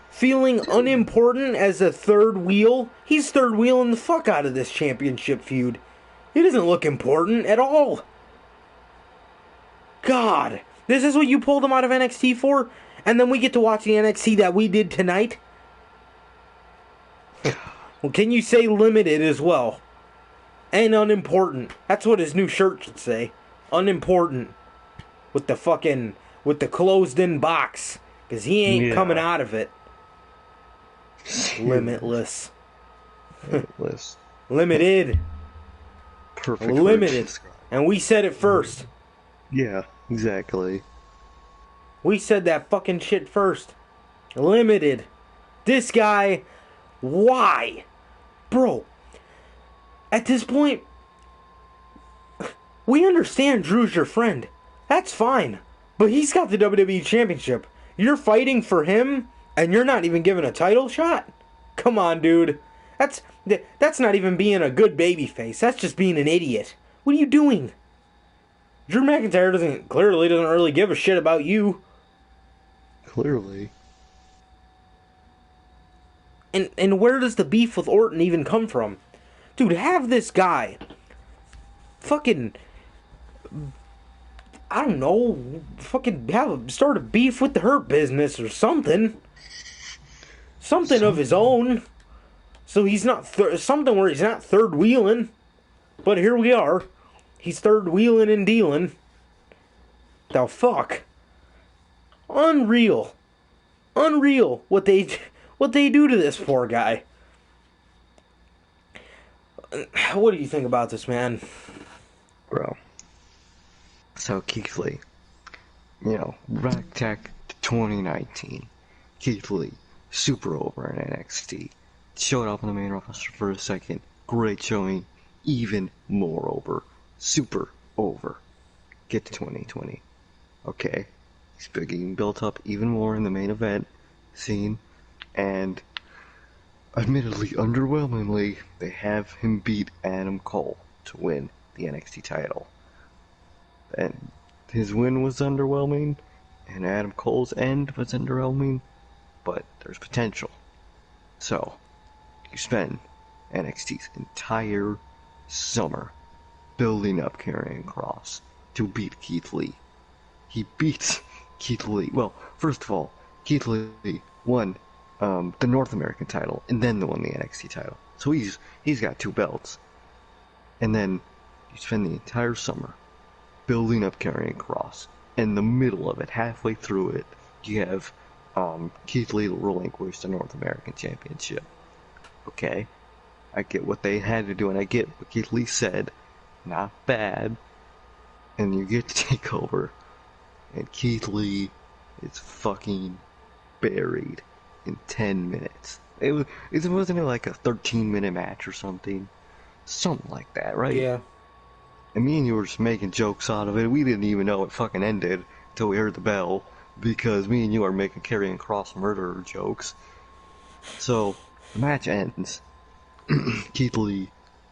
Feeling unimportant as a third wheel? He's third wheeling the fuck out of this championship feud. He doesn't look important at all. God, this is what you pulled him out of NXT for? And then we get to watch the NXT that we did tonight? Well, can you say limited as well? And unimportant. That's what his new shirt should say. Unimportant. With the fucking, with the closed in box. Because he ain't coming Yeah. out of it. Limitless. Limitless. Limited. Perfect word to Limited. describe. And we said it first. Yeah, exactly. We said that fucking shit first. Limited. This guy, why? Bro, at this point, we understand Drew's your friend. That's fine. But he's got the WWE Championship. You're fighting for him, and you're not even giving a title shot? Come on, dude. That's not even being a good babyface. That's just being an idiot. What are you doing? Drew McIntyre clearly doesn't really give a shit about you. Clearly. And where does the beef with Orton even come from? Dude, have this guy fucking, I don't know, fucking start a beef with the Hurt Business or something. Something of his own. So he's not something where he's not third wheeling. But here we are. He's third wheeling and dealing. The fuck? Unreal. Unreal what they do to this poor guy. What do you think about this, man? Bro. So Keith Lee, Rack Tech 2019. Keith Lee, super over in NXT. Showed up on the main roster for a second. Great showing. Even more over. Super over. Get to 2020. Okay. He's getting built up even more in the main event scene. And admittedly, underwhelmingly, they have him beat Adam Cole to win the NXT title. And his win was underwhelming, and Adam Cole's end was underwhelming, but there's potential. So, you spend NXT's entire summer building up Karrion Kross to beat Keith Lee. He beats Keith Lee. Well, first of all, Keith Lee won the North American title, and then won the NXT title. So he's got 2 belts. And then you spend the entire summer building up Karrion Kross. In the middle of it, halfway through it, you have Keith Lee relinquish the North American Championship. Okay, I get what they had to do, and I get what Keith Lee said. Not bad. And you get to take over, and Keith Lee is fucking buried in 10 minutes. Wasn't it like a 13-minute match or something? Something like that, right? Yeah. And me and you were just making jokes out of it. We didn't even know it fucking ended until we heard the bell, because me and you are making Karrion Kross murderer jokes. So, the match ends. Keith Lee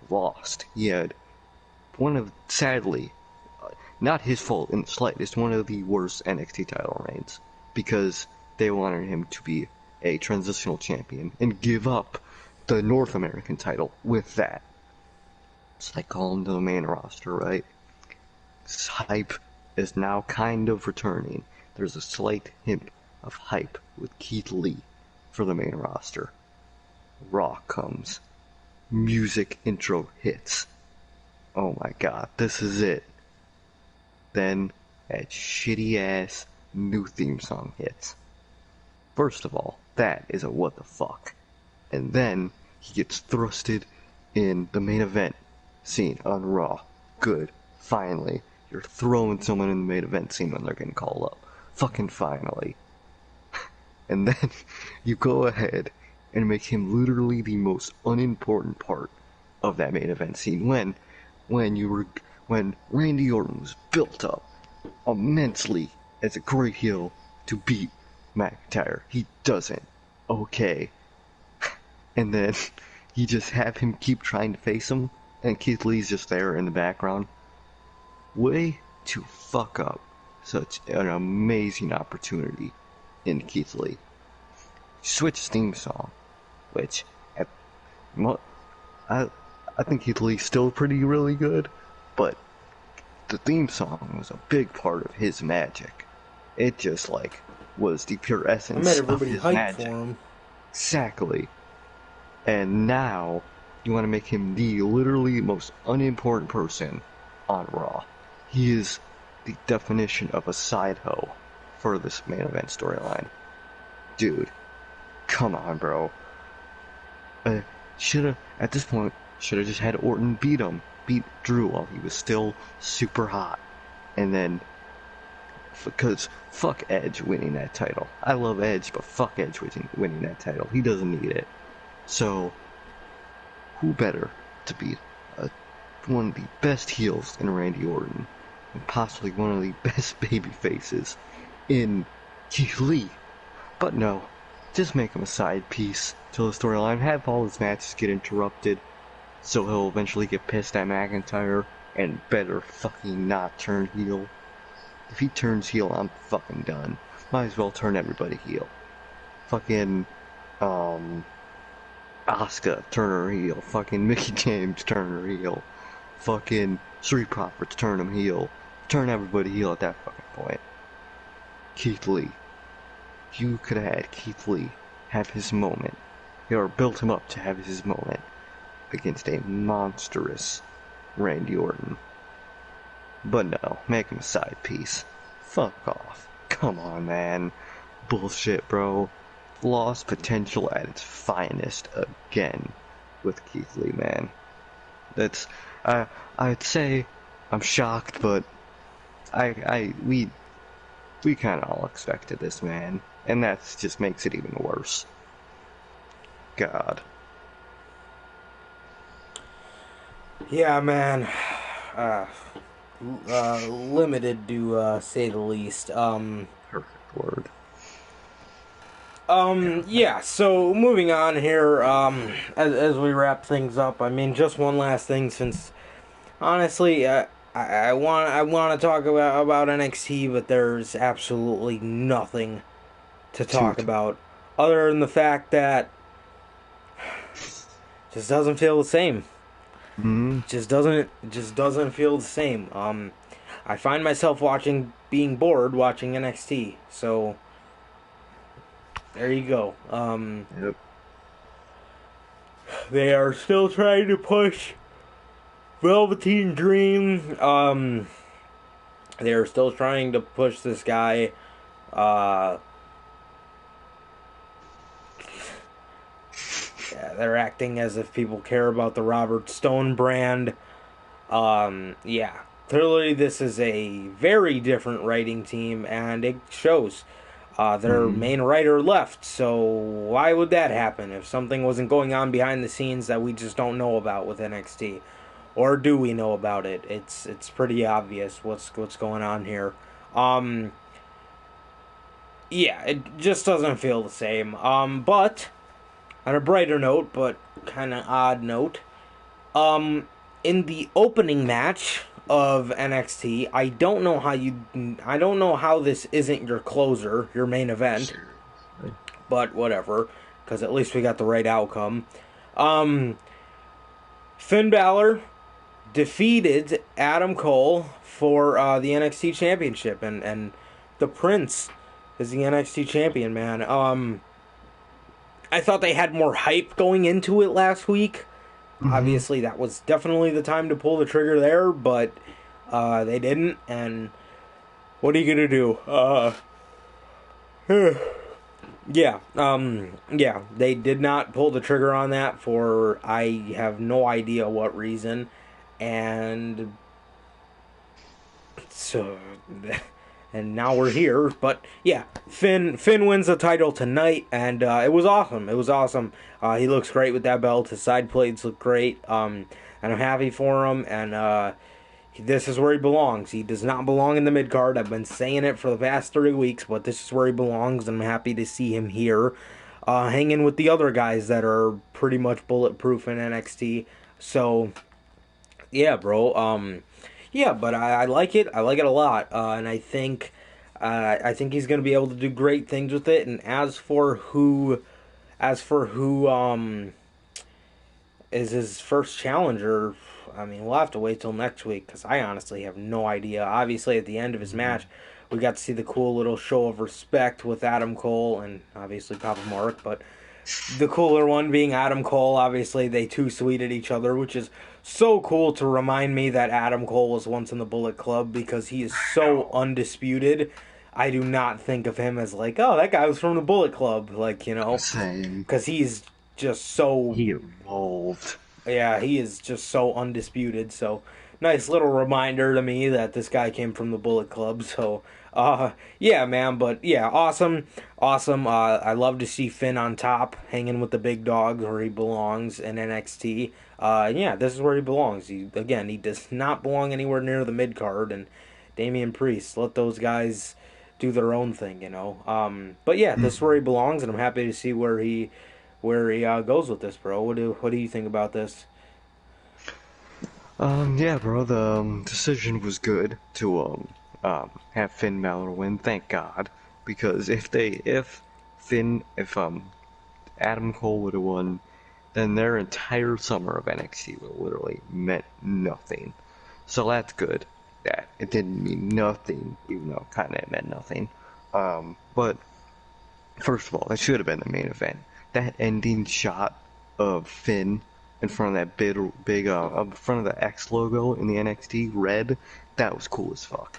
lost. He had sadly, not his fault in the slightest, one of the worst NXT title reigns, because they wanted him to be a transitional champion and give up the North American title with that. It's like calling to the main roster, right? This hype is now kind of returning. There's a slight hint of hype with Keith Lee for the main roster. Raw comes. Music intro hits. Oh my god, this is it. Then that shitty ass new theme song hits. First of all, that is a what the fuck. And then he gets thrusted in the main event scene on Raw. Good. Finally. You're throwing someone in the main event scene when they're getting called up. Fucking finally. And then you go ahead and make him literally the most unimportant part of that main event scene when Randy Orton was built up immensely as a great heel to beat McIntyre. He doesn't. Okay. And then you just have him keep trying to face him, and Keith Lee's just there in the background. Way to fuck up such an amazing opportunity in Keith Lee. Switch theme song, which I think Keith Lee's still really good, but the theme song was a big part of his magic. It just was the pure essence I made of everybody his hype magic. for him. Exactly. And now you want to make him the literally most unimportant person on Raw. He is the definition of a side hoe for this main event storyline. Dude, come on, bro. Shoulda, at this point, shoulda just had Orton beat Drew while he was still super hot. And then, because fuck Edge winning that title. I love Edge, but fuck Edge winning that title. He doesn't need it. So, who better to beat one of the best heels in Randy Orton, and possibly one of the best baby faces in Keith Lee? But no, just make him a side piece till the storyline. Have all his matches get interrupted, so he'll eventually get pissed at McIntyre and better fucking not turn heel. If he turns heel, I'm fucking done. Might as well turn everybody heel. Fucking, Asuka, turn her heel. Fucking Mickey James, turn her heel. Fucking Street Profits, turn him heel. Turn everybody heel at that fucking point. Keith Lee. You could have had Keith Lee have his moment. Or built him up to have his moment against a monstrous Randy Orton. But no, make him a side piece. Fuck off. Come on, man. Bullshit, bro. Lost potential at its finest again with Keith Lee, man. That's, I'd say I'm shocked, but we kind of all expected this, man, and that just makes it even worse. God. Yeah, man. Limited to say the least. Perfect word. Yeah, so moving on here, as we wrap things up, I mean, just one last thing, since honestly, I want to talk about NXT, but there's absolutely nothing to talk about other than the fact that it just doesn't feel the same. Mm-hmm. It just doesn't feel the same. I find myself being bored watching NXT, so there you go. Yep. They are still trying to push Velveteen Dream. They are still trying to push this guy. Yeah, they're acting as if people care about the Robert Stone brand. Yeah, clearly this is a very different writing team, and it shows. Their main writer left, so why would that happen if something wasn't going on behind the scenes that we just don't know about with NXT? Or do we know about it? It's pretty obvious what's going on here. Yeah, it just doesn't feel the same. But on a brighter note, but kind of odd note, in the opening match of NXT, I don't know how this isn't your closer, your main event, but whatever, because at least we got the right outcome. Finn Balor defeated Adam Cole for the NXT Championship, and the Prince is the NXT Champion, man. I thought they had more hype going into it last week. Obviously, that was definitely the time to pull the trigger there, but they didn't, and what are you gonna do? Yeah, they did not pull the trigger on that for I have no idea what reason, and so, and now we're here. But yeah, Finn wins the title tonight, and it was awesome. It was awesome. He looks great with that belt. His side plates look great, and I'm happy for him. And this is where he belongs. He does not belong in the mid card. I've been saying it for the past 3 weeks, but this is where he belongs, and I'm happy to see him here, hanging with the other guys that are pretty much bulletproof in NXT. So yeah, bro. Yeah, but I like it. I like it a lot, and I think he's going to be able to do great things with it. And as for who is his first challenger, I mean, we'll have to wait till next week, because I honestly have no idea. Obviously, at the end of his match, we got to see the cool little show of respect with Adam Cole and obviously Papa Mark. But The cooler one being Adam Cole. Obviously, they two sweeted each other, which is so cool to remind me that Adam Cole was once in the Bullet Club because he is so No. undisputed. I do not think of him as like, oh, that guy was from the Bullet Club, like Same. because he's just so He evolved. yeah, he is just so undisputed. So nice little reminder to me that this guy came from the Bullet Club. So yeah, man, but yeah, awesome, awesome. I love to see Finn on top, hanging with the big dogs where he belongs in NXT. Yeah, this is where he belongs. He does not belong anywhere near the mid card, and Damian Priest, let those guys do their own thing. But yeah, this is where he belongs, and I'm happy to see where he goes with this, bro. What do you think about this? Yeah, bro, the decision was good to have Finn Balor win. Thank God, because if Adam Cole would have won, then their entire summer of NXT would have literally meant nothing. So that's good. That it didn't mean nothing, even though kind of it meant nothing. But first of all, that should have been the main event. That ending shot of Finn in front of that big in front of the X logo in the NXT red, that was cool as fuck.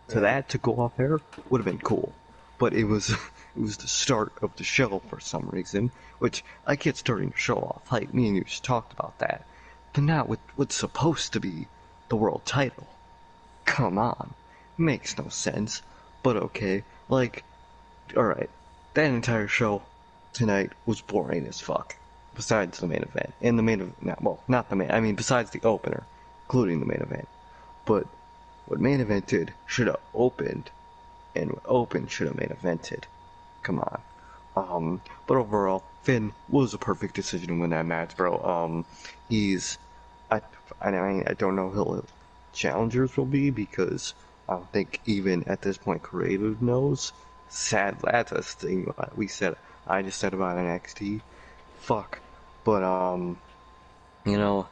So Yeah. that to go off there would have been cool, but it was it was the start of the show for some reason, which I get starting to show off. Like me and you just talked about that, but not with what's supposed to be the world title. Come on, makes no sense. But okay, like alright, that entire show tonight was boring as fuck. Besides the main event. And the main event, well, not the main, I mean, besides the opener, including the main event. But what main evented should have opened, and what opened should have main evented. Come on. But overall, Finn was a perfect decision to win that match, bro. He's, I, I mean, I don't know who challengers will be because I don't think even at this point creative knows. Sad, that's a thing I just said about NXT. Fuck. But, you know,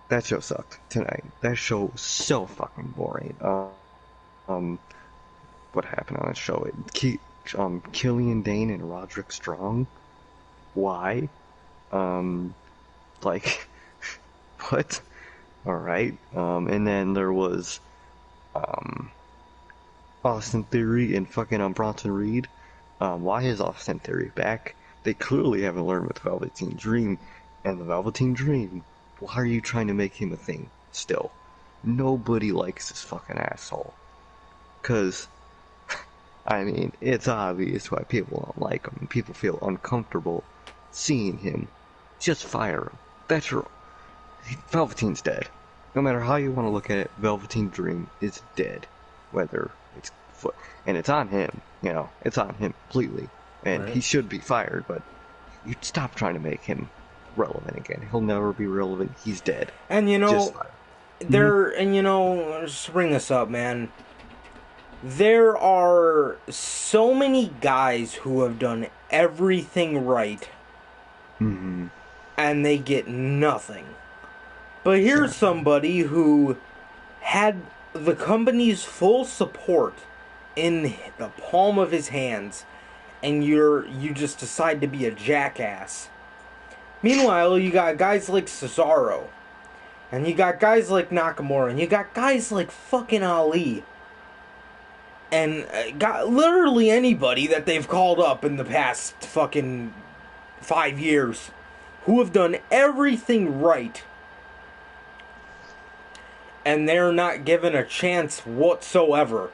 that show sucked tonight. That show was so fucking boring. Um, what happened on that show? Killian Dane and Roderick Strong? Why? Um, like, what? Alright. And then there was, um, Austin Theory and fucking Bronson Reed. Why is Austin Theory back? They clearly haven't learned with Velveteen Dream. And the Velveteen Dream, why are you trying to make him a thing still? Nobody likes this fucking asshole. Cause, I mean, it's obvious why people don't like him. People feel uncomfortable seeing him. Just fire him. That's your... Velveteen's dead. No matter how you want to look at it, Velveteen Dream is dead. Whether it's foot, and it's on him. It's on him completely, and Right. he should be fired. But you stop trying to make him relevant again. He'll never be relevant. He's dead. And Just fire. Mm-hmm. just to bring this up, man. There are so many guys who have done everything right, Mm-hmm. and they get nothing. But here's Exactly. somebody who had the company's full support in the palm of his hands, and you just decide to be a jackass. Meanwhile, you got guys like Cesaro, and you got guys like Nakamura, and you got guys like fucking Ali, and got literally anybody that they've called up in the past fucking 5 years who have done everything right, and they're not given a chance whatsoever.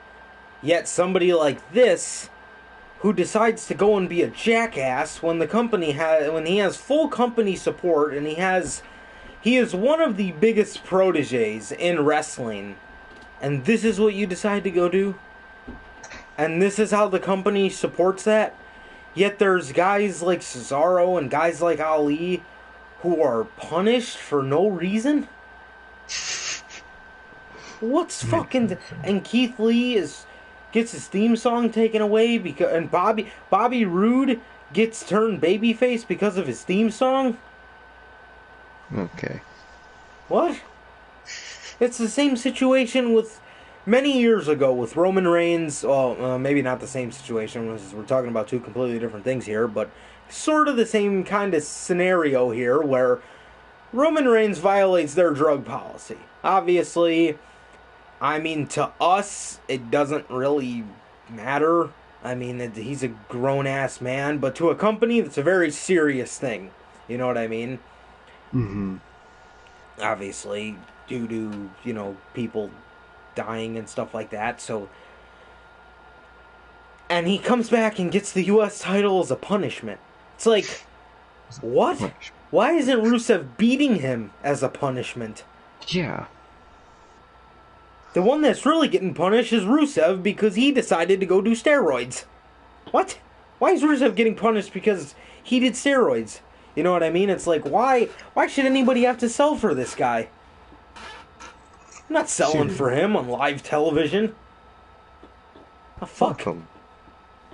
Yet somebody like this, who decides to go and be a jackass when when he has full company support, and he is one of the biggest proteges in wrestling, and this is what you decide to go do, and this is how the company supports that. Yet there's guys like Cesaro and guys like Ali who are punished for no reason. What's Makes no fucking sense. and Keith Lee gets his theme song taken away because and Bobby Roode gets turned babyface because of his theme song? Okay. What? It's the same situation with many years ago with Roman Reigns. Well, maybe not the same situation. We're talking about two completely different things here, but sort of the same kind of scenario here where Roman Reigns violates their drug policy. Obviously, I mean, to us, it doesn't really matter. I mean, he's a grown-ass man, but to a company, that's a very serious thing. You know what I mean? Mm-hmm. Obviously, due to, people dying and stuff like that, so... And he comes back and gets the U.S. title as a punishment. It's like, what? Why isn't Rusev beating him as a punishment? Yeah. The one that's really getting punished is Rusev because he decided to go do steroids. What? Why is Rusev getting punished because he did steroids? You know what I mean? It's like, why should anybody have to sell for this guy? I'm not selling for him on live television. Oh, fuck him.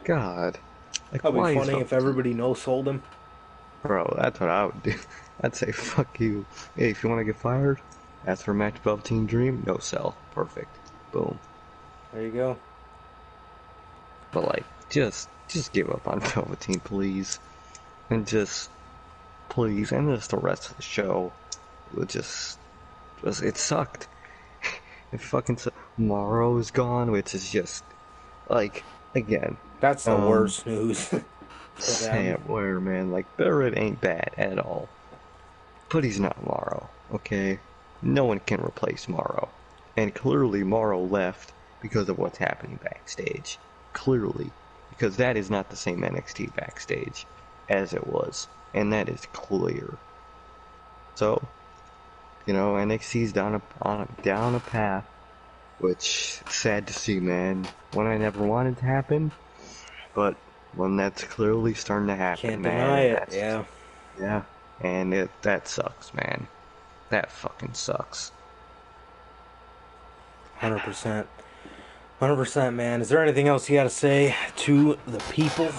God. Like, that'd be funny if everybody no-sold him. Bro, that's what I would do. I'd say, fuck you. Hey, if you want to get fired, ask for a match Velveteen Dream, no sell. Perfect. Boom. There you go. But, like, just give up on Velveteen, please. And just, please, and just the rest of the show. It sucked. It fucking sucked. Morrow is gone, which is just, like, again. That's the worst news. Sam Ware, man, like, Barrett ain't bad at all. But he's not Morrow, okay? No one can replace Morrow. And clearly Morrow left because of what's happening backstage. Clearly. Because that is not the same NXT backstage as it was. And that is clear. So, NXT's down a path, which is sad to see, man. One I never wanted to happen, but one that's clearly starting to happen, Can't man. deny it, yeah. Yeah, and that sucks, man. That fucking sucks. 100%. 100%, man. Is there anything else you gotta say to the people?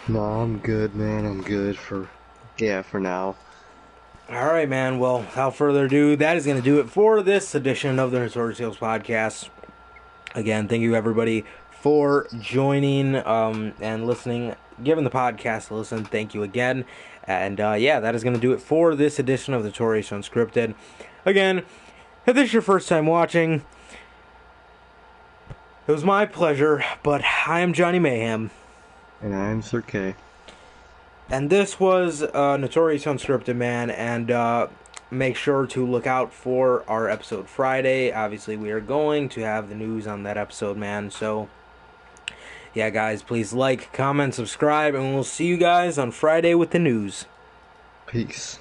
No, I'm good, man. I'm good for now. Alright, man. Well, without further ado, that is going to do it for this edition of the Notorious Heels podcast. Again, thank you, everybody, for joining and listening, giving the podcast a listen. Thank you again. And, that is going to do it for this edition of the Notorious Unscripted. Again, if this is your first time watching, it was my pleasure, but I am Johnny Mayhem. And I'm Sir K. And this was Notorious Unscripted, man, and make sure to look out for our episode Friday. Obviously, we are going to have the news on that episode, man, so yeah, guys, please like, comment, subscribe, and we'll see you guys on Friday with the news. Peace.